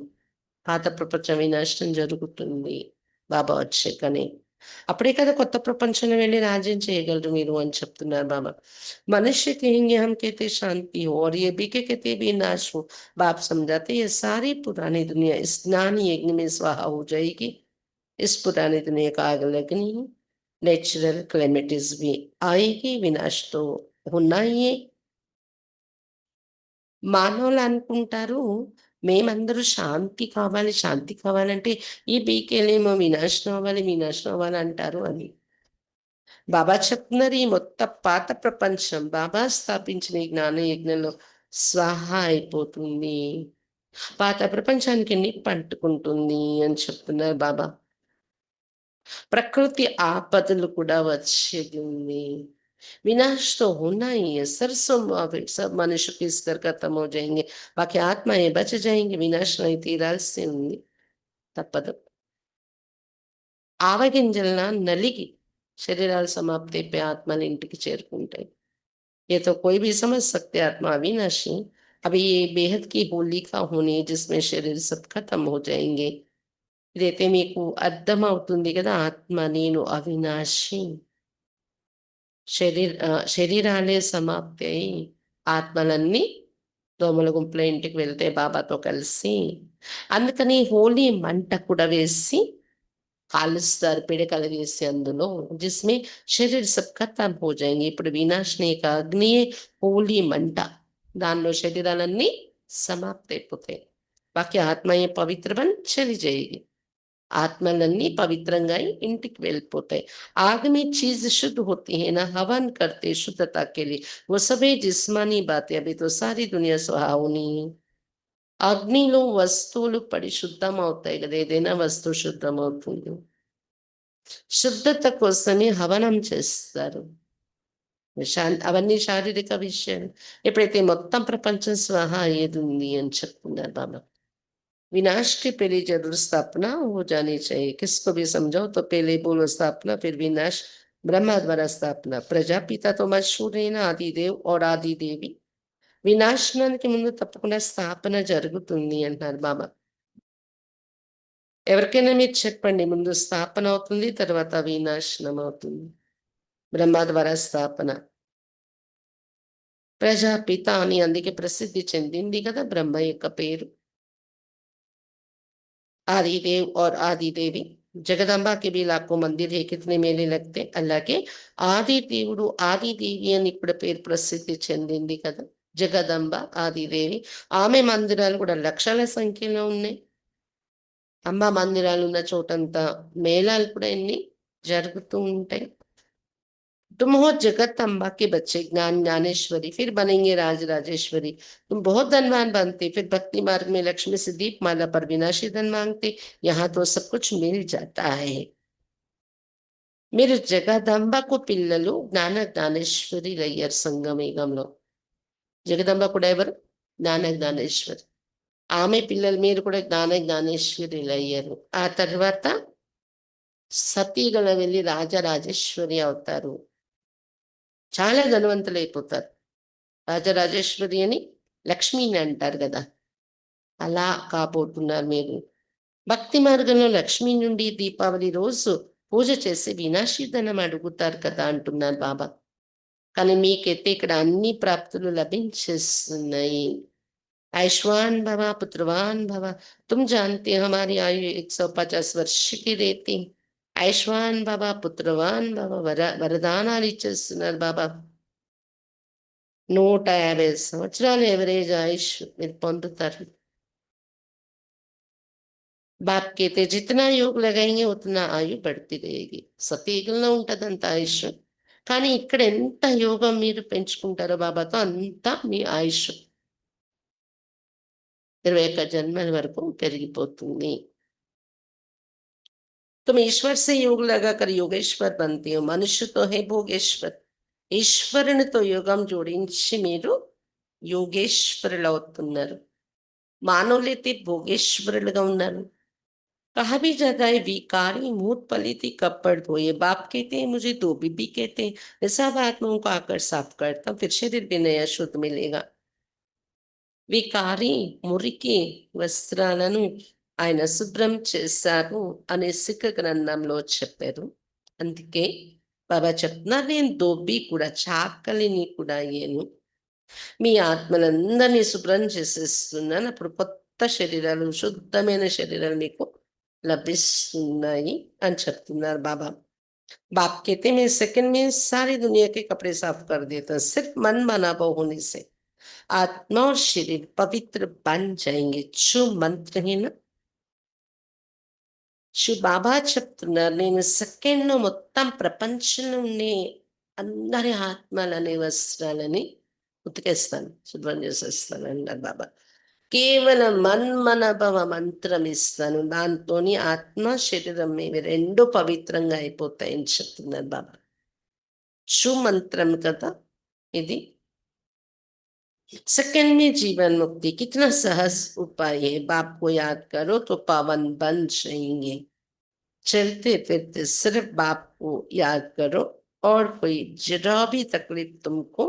పాత ప్రపంచ వినాశనం జరుగుతుంది బాబా వచ్చాకనే. అప్పుడే కదా కొత్త ప్రపంచంలో వెళ్ళి రాజ్యం చేయగలరు మీరు అని చెప్తున్నారు బాబా. मनुष्य कहेंगे हम कहते शांति हो, और ये भी के कहते विनाश हो. बाप समझाते ये सारी पुरानी दुनिया इस ज्ञान यज्ञ में स्वाहा हो जाएगी. इस पुरानी दुनिया का आग लगनी है, नेचुरल क्लेमिटीज भी आएगी, विनाश तो होना ही है. మానవులు అనుకుంటారు మేమందరూ శాంతి కావాలి, శాంతి కావాలంటే ఈ పీకేలేమో వినాశనం అవ్వాలి, వినాశనం అవ్వాలంటారు అని. బాబా చెప్తున్నారు ఈ మొత్తం పాత ప్రపంచం బాబా స్థాపించిన ఈ జ్ఞాన యజ్ఞంలో స్వాహా అయిపోతుంది. పాత ప్రపంచానికి నిప్పు అంటుకుంటుంది అని చెప్తున్నారు బాబా. ప్రకృతి ఆపదలు కూడా వచ్చేది ఉంది. विनाश तो होना ही है, सरसों सब मनुष्य की स्तर खत्म हो जाएंगे, बाकी आत्माएं बच जाएंगे. विनाश नहीं తీరాల్సి ఉంది, తప్పదు. ఆవగింజలన నలిగి శరీరాలు సమాప్తి అయిపోయి ఆత్మలు ఇంటికి చేరుకుంటాయి. ये तो कोई भी समझ सकते हैं आत्मा अविनाशी. अभी ये बेहद की होलिका होनी जिसमें शरीर सब खत्म हो जाएंगे. ఇదైతే మీకు అర్థం అవుతుంది కదా, ఆత్మ నేను అవినాశి. శరీరాలే సమాప్తి అయి ఆత్మలన్నీ దోమల గుంపులో ఇంటికి వెళ్తే బాబాతో కలిసి. అందుకని హోలీ మంట కూడా వేసి కాలుస్తారు, పిడకలు వేసి అందులో, జిస్మే శరీర్ సబ్ ఖతం హో జాయేంగే. ఇప్పుడు వినాశనే కా అగ్నియే హోలీ మంట, దానిలో శరీరాలన్నీ సమాప్తి అయిపోతాయి. బాకి ఆత్మయే పవిత్ర బన్ చలి జాయేగి. ఆత్మలన్నీ పవిత్రంగా అయి ఇంటికి వెళ్ళిపోతాయి. आग में चीज शुद्ध होती है ना, हवन करते शुद्धता के लिए, वो सभी जिस्मानी बातें. अभी तो सारी दुनिया सुहावनी. అగ్నిలో వస్తువులు పడి శుద్ధమవుతాయి కదా, ఏదైనా వస్తువు శుద్ధమవుతుంది. శుద్ధత కోసమే హవనం చేస్తారు. అవన్నీ శారీరక విషయాలు. ఎప్పుడైతే మొత్తం ప్రపంచం స్వాహ అయ్యేది ఉంది అని చెప్తున్నారు బాబా. विनाश के पहले जरूर स्थापना हो जानी चाहिए. किसको भी समझाओ तो पहले बोलो स्थापना, फिर विनाश. ब्रह्मा द्वारा स्थापना. प्रजापिता तो मशहूर है ना, आदिदेव और आदि देवी. వినాశనానికి ముందు తప్పకుండా స్థాపన జరుగుతుంది అంటున్నారు బాబా. ఎవరికైనా మీరు చెప్పండి, ముందు స్థాపన అవుతుంది, తర్వాత వినాశనం అవుతుంది. బ్రహ్మ ద్వారా స్థాపన. ప్రజాపిత అని అందుకే ప్రసిద్ధి చెందింది కదా బ్రహ్మ యొక్క పేరు. आदिदेव और आदि देवी. जगदंबा के भी लाखों मंदिर है, कितने मेले लगते अल्लाह के. ఆది దేవుడు ఆది దేవి అని ఇప్పుడు పేరు ప్రసిద్ధి చెందింది కదా జగదంబ ఆదిదేవి. ఆమె మందిరాలు కూడా లక్షల సంఖ్యలో ఉన్నాయి. అమ్మ మందిరాలు ఉన్న చోటంతా మేళాలు కూడా ఎన్ని జరుగుతూ ఉంటాయి. तुम हो जगत अम्बा के बच्चे, ज्ञान ज्ञानेश्वरी, फिर बनेंगे राज राजेश्वरी. तुम बहुत धनवान बनते, फिर भक्ति मार्ग में लक्ष्मी से दीप माला पर विनाशी धन मांगते. यहाँ तो सब कुछ मिल जाता है. మీరు జగదంబకు పిల్లలు, జ్ఞాన జ్ఞానేశ్వరి అయ్యారు సంగమేగంలో. జగదంబ కూడా ఎవరు? జ్ఞాన జ్ఞానేశ్వరి. ఆమె పిల్లలు మీరు కూడా జ్ఞాన జ్ఞానేశ్వరులు అయ్యారు. ఆ తర్వాత సతీగల వెళ్ళి రాజరాజేశ్వరి అవుతారు. చాలా ధనవంతులైపోతారు. రాజరాజేశ్వరి అని లక్ష్మిని అంటారు కదా, అలా కాబోతున్నారు మీరు. భక్తి మార్గంలో లక్ష్మి నుండి దీపావళి రోజు పూజ చేసి వినాశీధనం అడుగుతారు కదా అంటున్నారు బాబా. కానీ మీకైతే ఇక్కడ అన్ని ప్రాప్తులు లభించేస్తున్నాయి. आयुष्मान भवा पुत्रवान भवा. तुम जानते हैं हमारी आयु 150 वर्ष की रहती. ఆయుష్మాన్ బాబా, పుత్రవాన్ బాబా, వరదానాలు ఇచ్చేస్తున్నారు బాబా. 150 సంవత్సరాలు ఎవరేజ్ ఆయుష్ మీరు పొందుతారు. बाप कहते जितना योग लगाएंगे उतना ఆయు बढ़ती रहेगी. సతీగంలో ఉంటదంత ఆయుష్. కానీ ఇక్కడ ఎంత యోగం మీరు పెంచుకుంటారో బాబాతో అంత మీ ఆయుష్ 21 జన్మల వరకు పెరిగిపోతుంది. तुम ईश्वर से योग लगाकर योगेश्वर बनते हो. मनुष्य तो है भोगेश्वर. ఈశ్వరునితో యోగం జోడించి మీరు యోగేశ్వరులు అవుతున్నారు. మానవులైతే భోగేశ్వరులుగా ఉన్నారు. कहा भी जाता है विकारी मूत पली थी कपड़ धोए. बाप कहते हैं मुझे दो बीबी कहते हैं मैं सब आत्माओं को आकर साफ करता हूँ फिर शरीर भी नया शुद्ध मिलेगा. వికారి మురికి వస్త్రాలను ఆయన శుభ్రం చేశారు అనే సిక్క గ్రంథంలో చెప్పారు. అందుకే బాబా చెప్తున్నారు నేను దోబి కూడా చాకలిని కూడా అయ్యాను. మీ ఆత్మలందరినీ శుభ్రం చేసేస్తున్నాను. అప్పుడు కొత్త శరీరాలు శుద్ధమైన శరీరాలు మీకు लभिస్తున్నాయి అని చెప్తున్నారు బాబా. बाप कहते मैं सेकंड में सारी दुनिया के कपड़े साफ कर देता हूँ. सिर्फ मन बना होने से आत्मा और शरीर पवित्र बन जाएंगे. जो मंत्र है ना శివ బాబా చెప్తున్నారు నేను సెకండ్లో మొత్తం ప్రపంచంలో ఉండే అందరి ఆత్మలని వస్త్రాలని ఉతికేస్తాను, శుభ్రం చేసేస్తాను అన్నారు బాబా. కేవలం మన్మనభవ మంత్రం ఇస్తాను, దాంతో ఆత్మ శరీరం ఇవి రెండు పవిత్రంగా అయిపోతాయని చెప్తున్నారు బాబా. శు మంత్రం కదా ఇది. सेकंड में जीवन मुक्ति कितना सहज उपाय है. बाप को याद करो तो पावन बन जाएंगे. चलते फिरते सिर्फ बाप को याद करो और कोई जरा भी तकलीफ तुमको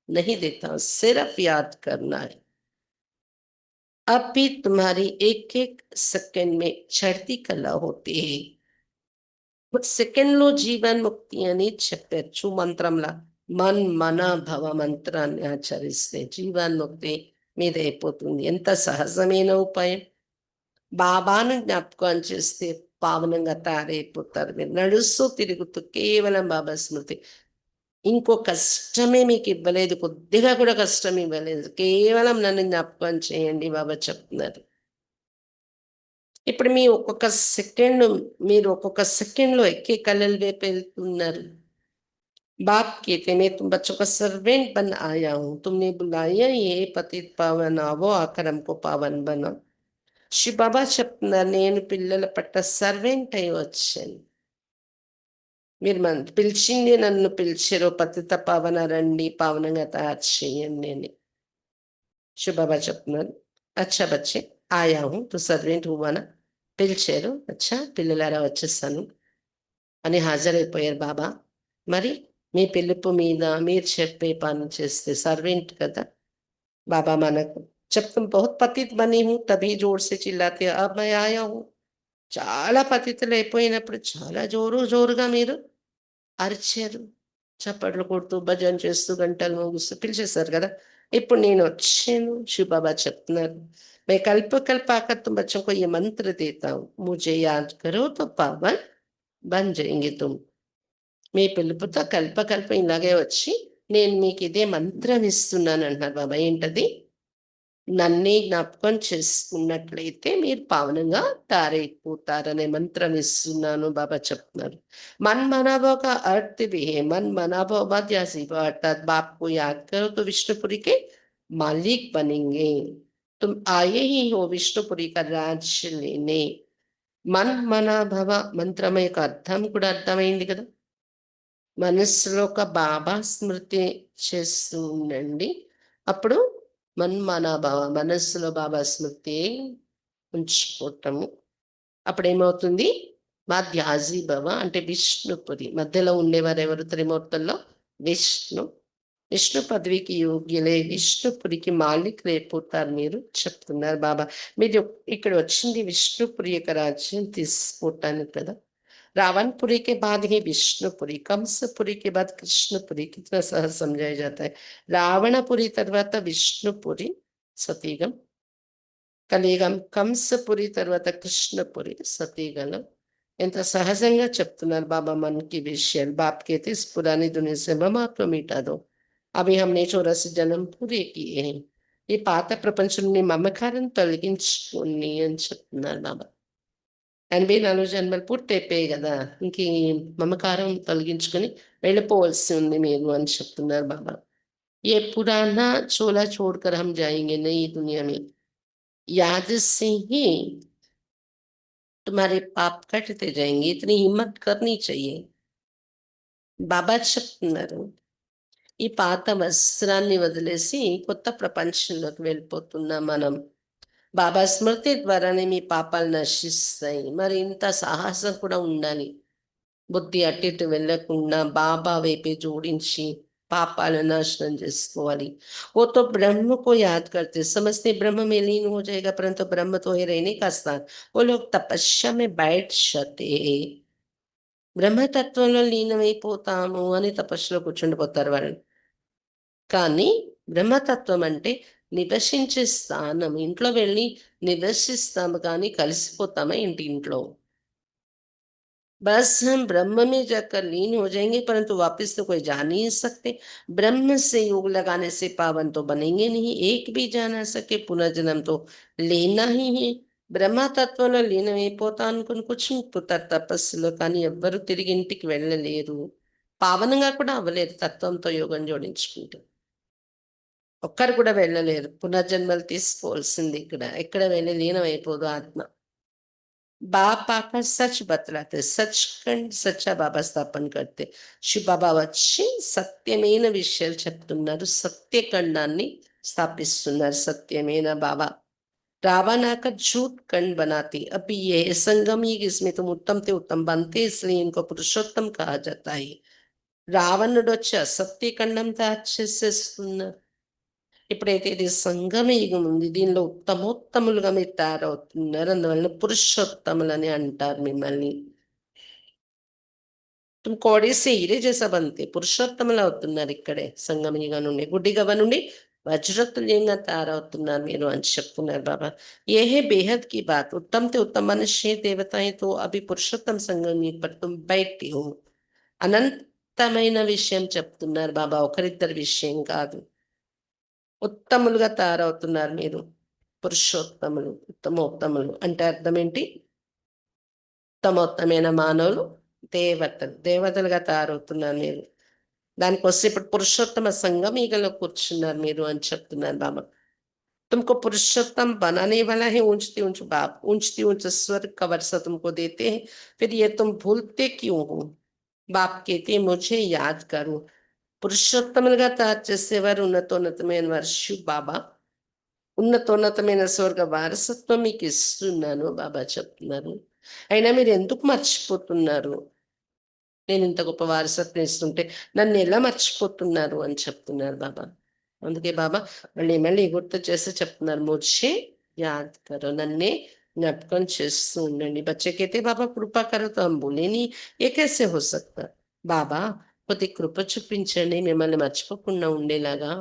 नहीं देता, सिर्फ याद करना है. अब भी तुम्हारी एक एक सेकंड में चढ़ती कला होती है. సెకండ్ లో జీవన్ ముక్తి అని చెప్పారు చు మంత్రంలా. మన్ మన భవ మంత్రాన్ని ఆచరిస్తే జీవన్ముక్తి మీద అయిపోతుంది. ఎంత సహజమైన ఉపాయం. బాబాను జ్ఞాపకం చేస్తే పావనంగా తయారైపోతారు. మీరు నడుస్తూ తిరుగుతూ కేవలం బాబా స్మృతి. ఇంకో కష్టమే మీకు ఇవ్వలేదు, కొద్దిగా కూడా కష్టం ఇవ్వలేదు. కేవలం నన్ను జ్ఞాపకం చేయండి బాబా చెప్తున్నారు. ఇప్పుడు మీ ఒక్కొక్క సెకండ్ మీరు ఒక్కొక్క సెకండ్లో ఎక్కే కళల వైపు వెళ్తున్నారు. बाप कहते मैं तुम बच्चों का सर्वेंट बन आया हूँ. तुमने बुलाया ये पतित पावन आवो आकर हमको पावन बना. శివ బాబా చెప్తున్నారు నేను పిల్లల పట్ల సర్వెంట్ అయి వచ్చాను. మీరు పిలిచింది నన్ను పిలిచారు, పతిత పావన రండి పావనంగా తయారు చేయండి అని శివ బాబా చెప్తున్నారు. అచ్చా బచ్చే ఆయా హూ తో సర్వెంట్ హువానా. పిలిచారు, అచ్చా పిల్లలారా వచ్చేస్తాను అని హాజరైపోయారు బాబా. మరి మీ పిలుపు మీద మీరు చెప్పే పని చేస్తే సర్వెంట్ కదా. బాబా మనకు చెప్తాం బహుత్ పతిత్ బనీ హూ తభీ జోర్ సే చిల్లాతే అబ్ మై ఆయా హూ. చాలా పతితులు అయిపోయినప్పుడు చాలా జోరుగా మీరు అరిచారు, చప్పట్లు కొడుతూ భజన చేస్తూ గంటలు మోగిస్తూ పిలిచేశారు కదా. ఇప్పుడు నేను వచ్చాను. శివ బాబా చెప్తున్నారు मैं कल्प कल्प आकर तुम बच्चों को ये मंत्र देता हूँ, मुझे याद करो तो पावन बन जाएंगे तुम. మీ పిలుపుతో కల్ప కల్ప ఇలాగే వచ్చి నేను మీకు ఇదే మంత్రం ఇస్తున్నాను అంటున్నారు బాబా. ఏంటది? నన్నే జ్ఞాపకం చేసుకున్నట్లయితే మీరు పావనంగా తారైపోతారనే మంత్రం ఇస్తున్నాను బాబా చెప్తున్నారు. मन मनाभव का अर्थ भी है मन मनाभव मध्यासी अर्थात बाप को याद करो तो विष्णुपुरी के मालिक बनेंगे. तुम आए ही हो विष्णुपुरी का राज्य लेने. मन मनाभव మంత్రం యొక్క అర్థం కూడా అర్థమైంది కదా. మనస్సులో ఒక బాబా స్మృతి చేస్తూ ఉండండి. అప్పుడు మన్మనాభవ మనస్సులో బాబా స్మృతి ఉంచుకోవటము. అప్పుడేమవుతుంది? మాధ్యాజీ భవ అంటే విష్ణుపురి. మధ్యలో ఉండేవారు ఎవరు? త్రిమూర్తుల్లో విష్ణు. విష్ణు పదవికి యోగ్యులే విష్ణుపురికి మాలికులు అయిపోతారు మీరు చెప్తున్నారు బాబా. మీరు ఇక్కడ వచ్చింది విష్ణుపురి యొక్క రాజ్యం తీసుకోవటానికి కదా. रावणपुरी के बाद ही विष्णुपुरी, कंसपुरी के बाद कृष्णपुरी. कितना सहज समझाया जाता है. रावणपुरी తర్వాత విష్ణుపురి సతీగం కలియుగం, కంసపురి తర్వాత కృష్ణపురి సతీగలం, ఎంత సహజంగా చెప్తున్నారు బాబా మనకి విషయాలు. बाप कहते इस पुरानी दुनिया से मम आत्मा मिटा दो. అవి हमने 84 జన్మ పూరే కిए हैं. ఈ పాత ప్రపంచం నుండి మమకారం తొలగించుకోండి అని చెప్తున్నారు బాబా. 84 జన్మలు పూర్తయిపోయాయి గదా! ఇంక ఈ మమకారం తొలగించుకొని వెళ్ళిపోవలసి ఉంది మీరు అని చెప్తున్నారు బాబా. ये पुराना चोला छोड़कर हम जाएँगे नई दुनिया में. याद से ही तुम्हारे पाप कटते जाएँगे. इतनी हिम्मत करनी चाहिए. బాబా చెప్తున్నారు. ఈ పాత వస్త్రాన్ని వదిలేసి కొత్త ప్రపంచంలోకి వెళ్ళిపోతున్నాం మనం. బాబా స్మృతి ద్వారానే మీ పాపాలు నశిస్తాయి. మరి ఇంత సాహసం కూడా ఉండాలి. బుద్ధి అటు ఇటు వెళ్ళకుండా బాబా వైపే జోడించి పాపాలు నాశనం చేసుకోవాలి. वो तो ब्रह्म को याद करते समझते ब्रह्म में लीन हो जाएगा परंतु ब्रह्म तो है रहने का स्थान. वो लोग तपस्या में बैठ जाते. బ్రహ్మతత్వంలో లీనమైపోతాము అని తపస్సులో కూర్చుండిపోతారు వాళ్ళు. కానీ బ్రహ్మతత్వం అంటే నివసించే స్థానం. ఇంట్లో వెళ్ళి నివసిస్తాము కానీ కలిసిపోతామా ఏంటి ఇంట్లో? बस हम ब्रह्म में जाकर लीन हो जाएँगे परंतु वापस तो कोई जा नहीं सकते. ब्रह्म से योग लगाने से पावन तो बनेंगे नहीं. एक भी जा ना सके पुनर्जन्म तो लेना ही है. బ్రహ్మతత్వంలో లీనమైపోతా అనుకుని కూర్చుండిపోతారు తపస్సులో. కానీ ఎవ్వరు తిరిగి ఇంటికి వెళ్ళలేరు. పావనంగా కూడా అవ్వలేరు తత్వంతో యోగం జోడించుకుంటే. ఒక్కరు కూడా వెళ్ళలేరు. పునర్జన్మలు తీసుకోవాల్సింది ఇక్కడ. ఎక్కడ వెళ్ళి లీనమైపోదు ఆత్మ. बाप आकर सच बतलाते सचखंड సచ్చా బాబా స్థాపన కడితే శివ బాబా వచ్చి సత్యమైన విషయాలు చెప్తున్నారు. సత్యఖండాన్ని స్థాపిస్తున్నారు. సత్యమైన బాబా रावण आकर झूठ खंड बनाती. अभी ये है संगम युग इसमें तुम उत्तम से उत्तम बनते इसलिए इनको पुरुषोत्तम कहा जाता है. రావణుడు వచ్చి అసత్య ఖండంతో చేసేస్తున్నారు. ఇప్పుడైతే ఇది సంగమ యుగం ఉంది. దీనిలో ఉత్తమోత్తములుగా మీరు తయారవుతున్నారు. అందువలన పురుషోత్తములని అంటారు మిమ్మల్ని. तुम कौड़े से हीरे जैसा बनते పురుషోత్తములు అవుతున్నారు ఇక్కడే సంగమ యుగం నుండి. గుడ్డిగవ్వ నుండి వజ్రతుల్యంగా తయారవుతున్నారు మీరు అని చెప్తున్నారు బాబా. ये है बेहद की बात. उत्तम से उत्तम मनुष्य देवताएं तो अभी पुरुषोत्तम संगम युग पर तुम बैठे हो. అనంతమైన విషయం చెప్తున్నారు బాబా. ఒకరిద్దరి విషయం కాదు. ఉత్తములుగా తయారవుతున్నారు మీరు. పురుషోత్తములు, ఉత్తమోత్తములు అంటే అర్థం ఏంటి? ఉత్తమోత్తమైన మానవులు దేవతలు. దేవతలుగా తయారవుతున్నారు మీరు. దానికోసం ఇప్పుడు పురుషోత్తమ సంగమీగలో కూర్చున్నారు మీరు అని చెప్తున్నారు బాబా. तुमको पुरुषोत्तम बनाने वाला है. ऊंचती ऊंच बाप ऊंचती ऊंच स्वर्ग का वर्षा तुमको देते हैं. फिर ये तुम भूलते क्यों हो? बाप कहते हैं मुझे याद करो. పురుషోత్తములుగా తయారు చేసేవారు ఉన్నతోన్నతమైన వారు శివ్ బాబా. ఉన్నతోన్నతమైన స్వర్గ వారసత్వం మీకు ఇస్తున్నాను బాబా చెప్తున్నారు. అయినా మీరు ఎందుకు మర్చిపోతున్నారు? నేను ఇంత గొప్ప వారసత్వం ఇస్తుంటే నన్ను ఎలా మర్చిపోతున్నారు అని చెప్తున్నారు బాబా. అందుకే బాబా మళ్ళీ మళ్ళీ గుర్తు చేసి చెప్తున్నారు. ముझे याद करो. నన్నే జ్ఞాపకం చేస్తూ ఉండండి. बच्चे कहते बाबा कृपा करो तो हम भूले नहीं. ये कैसे हो सकता? బాబా కొద్ది కృప చూపించండి మిమ్మల్ని మర్చిపోకుండా ఉండేలాగా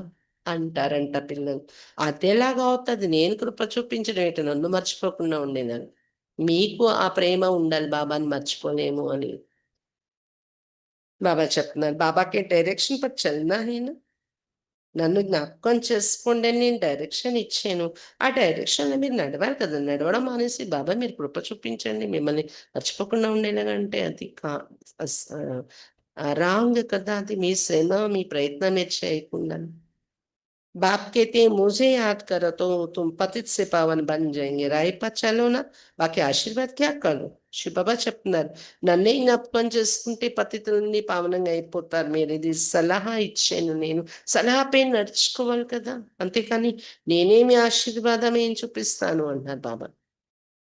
అంటారంట పిల్లలు. అదెలాగా అవుతది? నేను కృప చూపించడం ఏంటి నన్ను మర్చిపోకుండా ఉండేలాగా? మీకు ఆ ప్రేమ ఉండాలి బాబాని మర్చిపోలేము అని. బాబా చెప్తున్నారు. బాబాకి డైరెక్షన్ పర్ చలనా హై నా. నన్ను జ్ఞాపకం చేసుకోండి అని నేను డైరెక్షన్ ఇచ్చాను. ఆ డైరెక్షన్‌లో మీరు నడవాలి కదా! నడవడం మానేసి బాబా మీరు కృప చూపించండి మిమ్మల్ని మర్చిపోకుండా ఉండేలాగా అంటే అది రాంగ్ కదా! అది మీ శ్రమ, మీ ప్రయత్నం మీరు చేయకుండా. बाप कहते हैं मुझे याद करो तो तुम पतित से पावन बन जाएंगे. राह पर चलो ना बाकी ఆశీర్వాద్ क्या करो. శివబాబా చెప్తున్నారు. నన్నే జ్ఞాపకం చేసుకుంటే పతితుల నుండి పావనంగా అయిపోతారు మీరు. ఇది సలహా ఇచ్చాను నేను. సలహాపై నడుచుకోవాలి కదా! అంతేకాని నేనే మీ ఆశీర్వాదం ఏం చూపిస్తాను అంటున్నారు బాబా.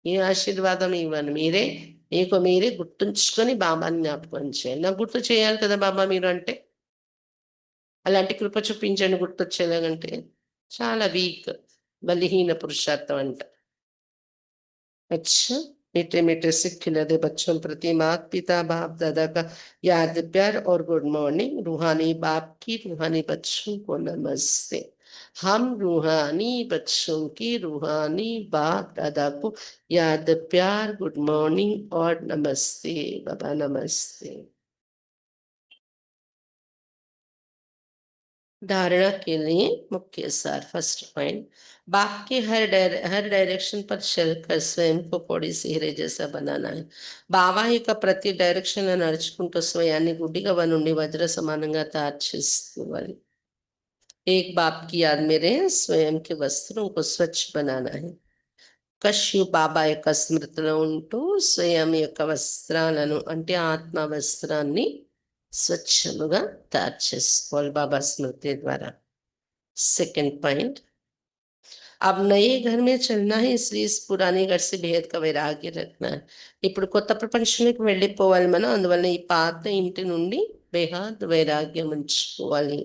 ఏ ఆశీర్వాదం ఇవ్వను. మీరే మీకు మీరే గుర్తుంచుకొని బాబాని జ్ఞాపకం చేయాలి. నాకు గుర్తు చేయాలి కదా బాబా మీరు అంటే. అలాంటి కృప చూపించండి గుర్తొచ్చేలాగంటే. చాలా వీక్. బలహీన పురుషార్థం అంట. अच्छा मीठे-मीठे सिख खिलाते बच्चों प्रति माता-पिता, बाप-दादा का याद प्यार और गुड मॉर्निंग. रूहानी बाप की रूहानी बच्चों को नमस्ते. हम रूहानी बच्चों की रूहानी बाप दादा को याद प्यार गुड मॉर्निंग और नमस्ते बाबा नमस्ते। धारणा के लिए मुख्य सार फर्स्ट पॉइंट, बाप के हर डायरेक्शन पर चलकर स्वयं को पौड़ी सिहरे जैसा बनाना है। బాబా యొక్క ప్రతి డైరెక్షన్ నడుచుకుంటూ స్వయాన్ని గుడ్డిగా నుండి వజ్ర సమానంగా తయారు చేసుకోవాలి। एक बाप की याद में रहे, स्वयं के वस्त्रों को स्वच्छ बनाना है। కశ్యు బాబా యొక్క స్మృతిలో ఉంటూ స్వయం యొక్క వస్త్రాలను అంటే ఆత్మ వస్త్రాన్ని స్వచ్ఛముగా తయారు చేసుకోవాలి బాబా స్మృతి ద్వారా। सेकंड पॉइंट, अब नए घर में चलना है, इसलिए इस पुराने घर से भेद का వైరాగ్య रखना है। ఇప్పుడు కొత్త ప్రపంచంలోకి వెళ్ళిపోవాలి మనం, అందువల్ల ఈ పాత ఇంటి నుండి బేహద్ వైరాగ్యం ఉంచుకోవాలి।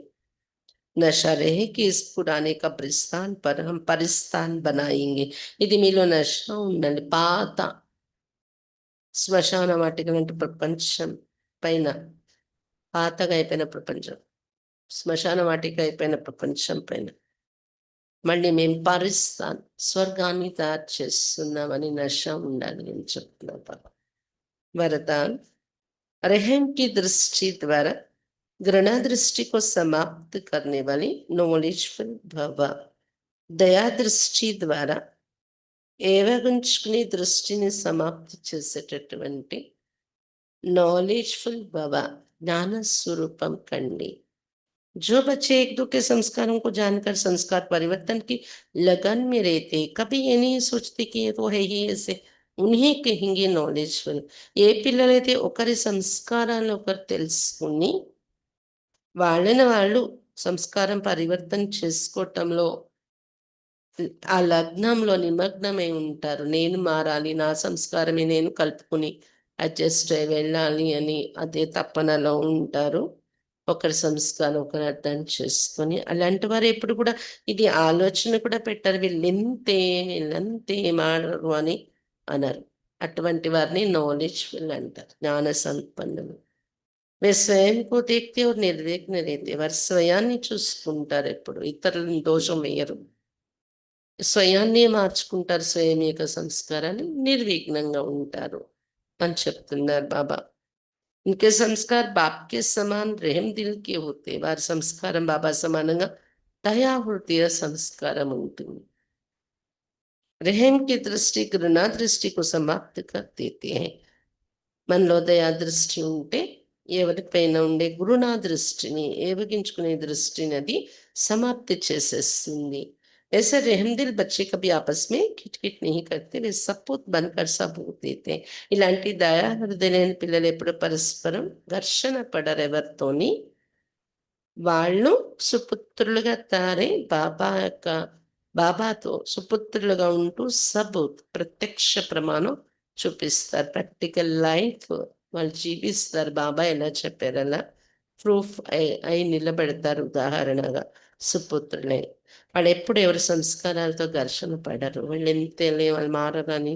नशा रहे कि इस पुराने कब्रिस्तान पर हम परिस्तान बनाएंगे, ఇది మీలో నశ ఉండాలి। పాత శ్మశాన వాటిక వంటి ప్రపంచం పైన, పాతగా అయిపోయిన ప్రపంచం, శ్మశాన వాటిక అయిపోయిన ప్రపంచం పైన మళ్ళీ మేము పరిస్థాన్ స్వర్గాన్ని తయారు చేస్తున్నామని నశ ఉండాలి అని చెప్తున్నారు బాబా। వరదాన్, रहम की दृष्टि द्वारा घृणा दृष्टि को समाप्त करने वाली नॉलेजफुल भव। దయా దృష్టి ద్వారా ఏవగుంచుకునే దృష్టిని సమాప్తి చేసేటటువంటి नॉलेजफुल भव, ज्ञान स्वरूपम कंडी। जो बच्चे एक दो के संस्कारों को जानकर संस्कार परिवर्तन की लगन में रहते, कभी ये नहीं सोचते कि ये तो है ही ऐसे, उन्हें कहेंगे नॉलेजफुल। ఏ పిల్లలైతే ఒకరి సంస్కారాలను ఒకరు తెలుసుకుని వాళ్ళని వాళ్ళు సంస్కారం పరివర్తన చేసుకోవటంలో ఆ లగ్నంలో నిమగ్నమై ఉంటారు, నేను మారాలి, నా సంస్కారమే నేను కలుపుకుని అడ్జస్ట్ అయి వెళ్ళాలి అని అదే తపనలో ఉంటారు, ఒకరి సంస్కారం ఒకరు అర్థం చేసుకొని, అలాంటి వారు ఎప్పుడు కూడా ఇది ఆలోచన కూడా పెట్టరు, వీళ్ళంతే వీళ్ళంతే మారరు అని అనరు। అటువంటి వారిని నాలెడ్జ్ఫుల్ అంటారు, జ్ఞాన సంపన్నులు। वे स्वयं को देखते और निर्विघ्न रहते, వారు స్వయాన్ని చూసుకుంటారు, ఎప్పుడు ఇతరులను దోషం వేయరు, స్వయాన్నే మార్చుకుంటారు, స్వయం యొక్క సంస్కారాన్ని, నిర్విఘ్నంగా ఉంటారు అని చెప్తున్నారు బాబా। इनके संस्कार बाप के समान रहम दिल के होते, వారి సంస్కారం బాబా సమానంగా దయా హృదయ సంస్కారం ఉంటుంది। रहम की दृष्टि घृणा दृष्टि को समाप्त कर देते हैं। మనలో దయా దృష్టి ఉంటే ఎవరిపైన ఉండే గురునా దృష్టిని, ఏవగించుకునే దృష్టిని అది సమాప్తి చేసేస్తుంది। ऐसे रहमदिल बच्चे कभी आपस में खिटखिट नहीं करते, वे सपूत बनकर सबूत देते हैं। ఇలాంటి దయా హృదయలేని పిల్లలు ఎప్పుడు పరస్పరం ఘర్షణ పడరు ఎవరితోని, వాళ్ళు సుపుత్రులుగా తారే బాబా యొక్క బాబాతో సుపుత్రులుగా ఉంటూ సబూత్ ప్రత్యక్ష ప్రమాణం చూపిస్తారు, ప్రాక్టికల్ లైఫ్ వాళ్ళు జీవిస్తారు, బాబా ఎలా చెప్పారు అలా ప్రూఫ్ అయి నిలబెడతారు ఉదాహరణగా సుపుత్రులే। వాళ్ళు ఎప్పుడు ఎవరి సంస్కారాలతో ఘర్షణ పడరు, వీళ్ళు ఎంతలే వాళ్ళు మారని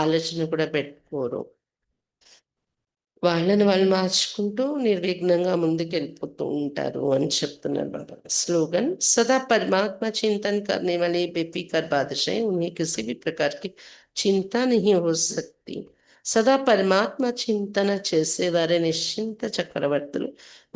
ఆలోచన కూడా పెట్టుకోరు, వాళ్ళని వాళ్ళు మార్చుకుంటూ నిర్విఘ్నంగా ముందుకెళ్ళిపోతూ ఉంటారు అని చెప్తున్నారు బాబా। स्लोगन, सदा परमात्मा चिंतन करने वाले बेफिक्र बादशाह, उन्हें किसी भी प्रकार की चिंता नहीं हो सकती। సదా పరమాత్మ చింతన చేసేవారే నిశ్చింత చక్రవర్తులు,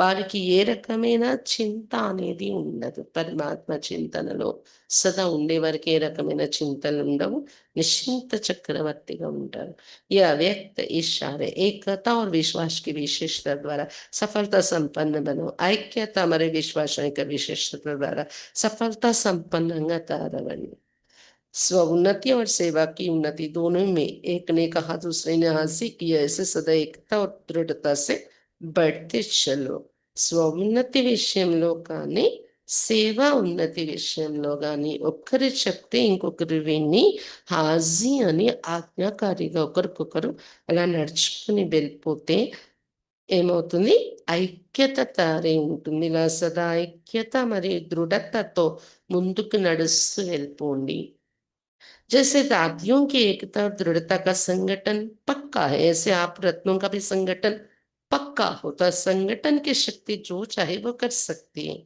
వారికి ఏ రకమైన చింత అనేది ఉండదు। పరమాత్మ చింతనలో సదా ఉండేవారికి ఏ రకమైన చింతలు ఉండవు, నిశ్చింత చక్రవర్తిగా ఉంటారు। ये अव्यक्त इशारे एकता और विश्वास की विशेषता द्वारा सफलता संपन्न बनो, ఐక్యత మరియు విశ్వాసం యొక్క విశేషత ద్వారా सफलता संपन्नंగా తయారవ్వండి। स्व उन्नति और सेवा की उन्नति दोनों में एक ने कहा दूसरे ने हंसी की, ऐसे सदा एकता और दृढ़ता से बढ़ते चलो। स्व ఉన్నతి విషయంలో కానీ సేవా ఉన్నతి విషయంలో కానీ ఒక్కరి చెప్తే ఇంకొకరు విని హాజీ అని ఆజ్ఞాకారిగా ఒకరికొకరు అలా నడుచుకుని వెళ్ళిపోతే ఏమవుతుంది, ఐక్యత తయారై ఉంటుంది। ఇలా సదా ఐక్యత మరియు దృఢతతో ముందుకు నడుస్తూ వెళ్ళిపోండి। जैसे दादियों की एकता और दृढ़ता का संगठन पक्का है, ऐसे आप रत्नों का भी संगठन पक्का होता है। संगठन की शक्ति जो चाहे वो कर सकती है,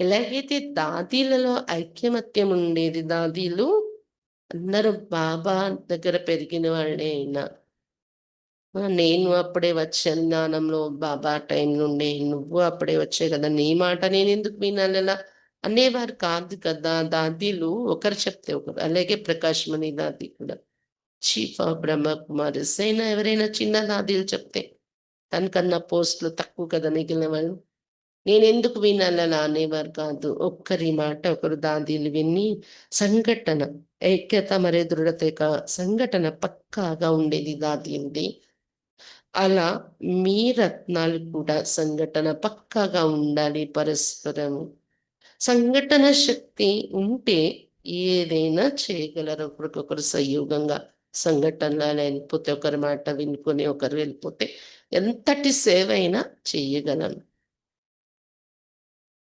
ఎలాగైతే దాదీలలో ఐక్యమత్యం ఉండేది, దాదీలు అందరూ బాబా దగ్గర పెరిగిన వాళ్ళే అయినా, నేను అప్పుడే వచ్చాను జ్ఞానంలో బాబా టైం నుండి, నువ్వు అప్పుడే వచ్చావు కదా, నీ మాట నేనెందుకు వినాలలా అనేవారు కాదు కదా దాదీలు. ఒకరు చెప్తే ఒకరు. అలాగే ప్రకాష్ మణి దాది కూడా, చీఫ్ ఆఫ్ బ్రహ్మకుమారిస్ అయినా ఎవరైనా చిన్న దాదీలు చెప్తే తనకన్నా పోస్టులు తక్కువ కదా మిగిలిన వాళ్ళు, నేనెందుకు వినాలలా అనేవారు కాదు. ఒక్కరి మాట ఒకరు దాదీలు విని సంఘటన, ఐక్యత మరియు దృఢత యొక్క సంఘటన పక్కాగా ఉండేది దాదీలది. అలా మీ రత్నాలు కూడా సంఘటన పక్కాగా ఉండాలి పరస్పరం. సంఘటన శక్తి ఉంటే ఏదైనా చేయగలరు. ఒకరికొకరు సహయోగంగా సంఘటనలు వెళ్ళిపోతే, ఒకరి మాట వినుకొని ఒకరు వెళ్ళిపోతే ఎంతటి సేవ అయినా చేయగలం.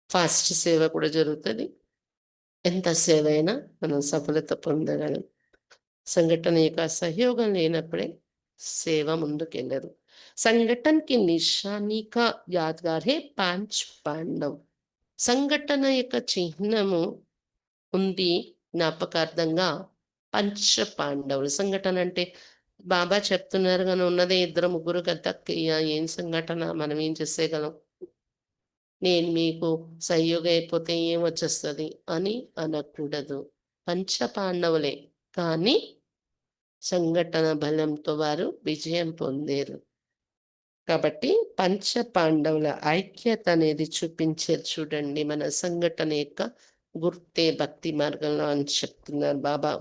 ఫాస్ట్ సేవ కూడా జరుగుతుంది. ఎంత సేవ అయినా మనం సఫలత పొందగలం. संगठन का सहयोग लेनప్పుడే సేవ ముందుకెళ్ళదు. సంఘటన కి నిశాని కా యాద్గార్ హే పాంచ్ పాండవ్. సంఘటన యొక్క చిహ్నము ఉంది జ్ఞాపకార్థంగా పంచ పాండవులు. సంఘటన అంటే బాబా చెప్తున్నారు కానీ ఉన్నదే ఇద్దరు ముగ్గురు కదా, ఏం సంఘటన, మనం ఏం చేసేయగలం, నేను మీకు సహయోగం అయిపోతే ఏం వచ్చేస్తుంది అని అనకూడదు. పంచ పాండవులే కానీ సంఘటన బలంతో వారు విజయం పొందారు. కాబట్టి పంచ పాండవుల ఐక్యత అనేది చూపించారు చూడండి. మన సంఘటన యొక్క గుర్తే భక్తి మార్గంలో అని చెప్తున్నారు బాబా.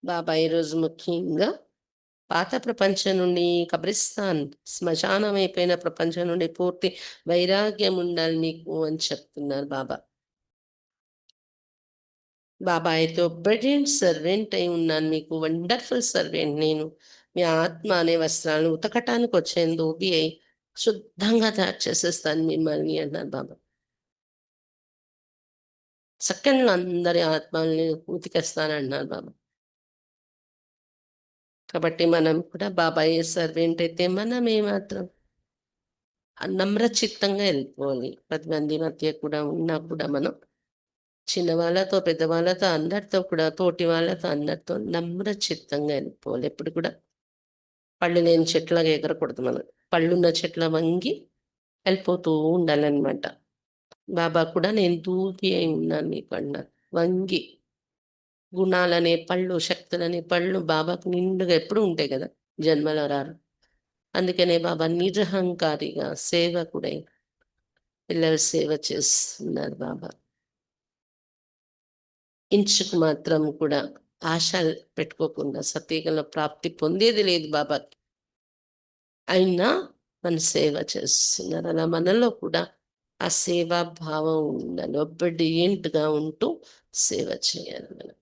బాబా ఈరోజు ముఖ్యంగా పాత ప్రపంచం నుండి, కబ్రిస్తాన్ శ్మశానం అయిపోయిన ప్రపంచం నుండి పూర్తి వైరాగ్యం ఉండాలి నీకు అని చెప్తున్నారు బాబా. బాబా అయితే ఒబెడియంట్ సర్వెంట్ అయి ఉన్నాను, మీకు వండర్ఫుల్ సర్వెంట్ నేను. మీ ఆత్మ అనే వస్త్రాలను ఉతకటానికి వచ్చేందు ధోబి అయి శుద్ధంగా తయారు చేసేస్తాను మిమ్మల్ని అన్నారు బాబా. సెకండ్లో అందరి ఆత్మల్ని ఉతికేస్తానన్నారు బాబా. కాబట్టి మనం కూడా బాబాయ్ సర్వెంట్ అయితే మనం ఏమాత్రం నమ్రచిత్తంగా వెళ్ళిపోవాలి. 10 మంది మధ్య కూడా ఉన్నా కూడా మనం చిన్నవాళ్ళతో, పెద్దవాళ్ళతో, అందరితో కూడా, తోటి వాళ్ళతో, అందరితో నమ్రచిత్తంగా వెళ్ళిపోవాలి. ఎప్పుడు కూడా పళ్ళు లేని చెట్లాగా ఎగరకూడదు మనం. పళ్ళున్న చెట్ల వంగి వెళ్ళిపోతూ ఉండాలన్నమాట. బాబా కూడా నేను దూకి అయి ఉన్నాను మీకు అన్నారు. వంగి గుణాలనే పళ్ళు, శక్తులనే పళ్ళు బాబాకు నిండుగా ఎప్పుడు ఉంటాయి కదా, జన్మలో రారు. అందుకనే బాబా నిరహంకారిగా సేవకుడై పిల్లల సేవ చేస్తున్నారు బాబా. ఇంచుకు మాత్రం కూడా ఆశ పెట్టుకోకుండా సత్యగల ప్రాప్తి పొందేది లేదు బాబాకి, అయినా మన సేవ చేస్తున్నారు. అలా మనలో కూడా ఆ సేవా భావం ఉండాలి. ఒబెడియంట్గా ఉంటూ సేవ చేయాలి మనం.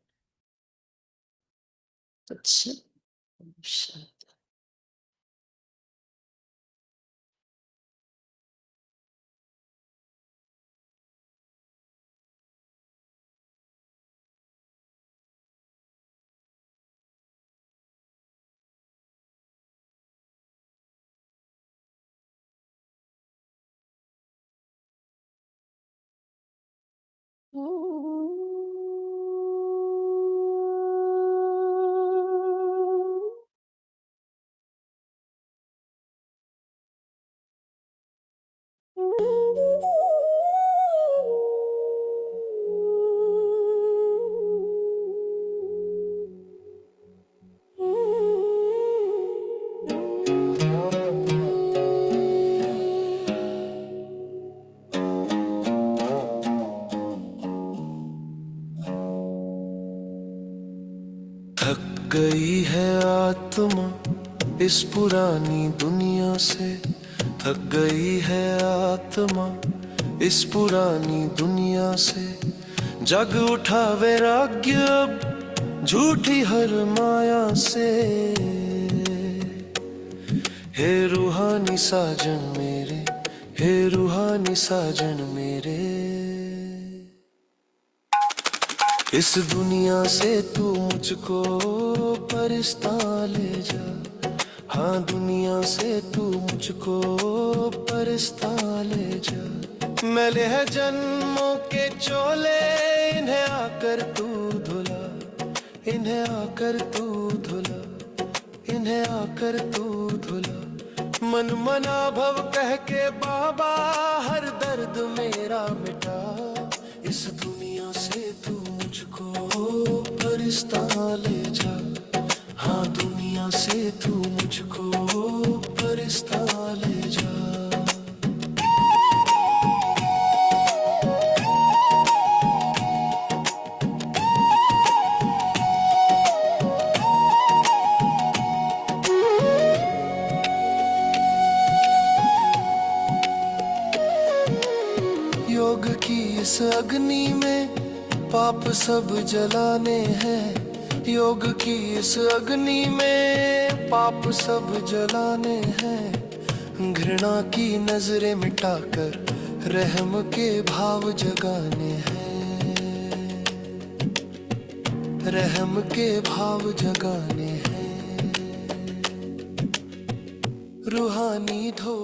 थक गई है आत्मा इस पुरानी दुनिया से, थक गई है आत्मा इस पुरानी दुनिया से। जग उठा वैराग्य अब झूठी हर माया से। हे रूहानी साजन मेरे, हे रूहानी साजन मेरे, इस दुनिया से तू मुझको परिस्ता ले जा, हाँ दुनिया से तू मुझको परिस्ता ले जा। मैले है जन्मों के चोले, इन्हें आकर तू धुला, इन्हें आकर तू धुला, इन्हें आकर तू धुला। मन मना भव कह के बाबा हर दर्द मेरा मिटा। इस दुनिया से तू मुझको परिस्ता ले जा। हाँ दुनिया से तू मुझको परिस्ता ले जा। योग की इस अग्नि में पाप सब जलाने हैं। योग की इस अग्नि में पाप सब जलाने हैं। घृणा की नजरें मिटाकर रहम के भाव जगाने हैं। रहम के भाव जगाने हैं। रूहानी धो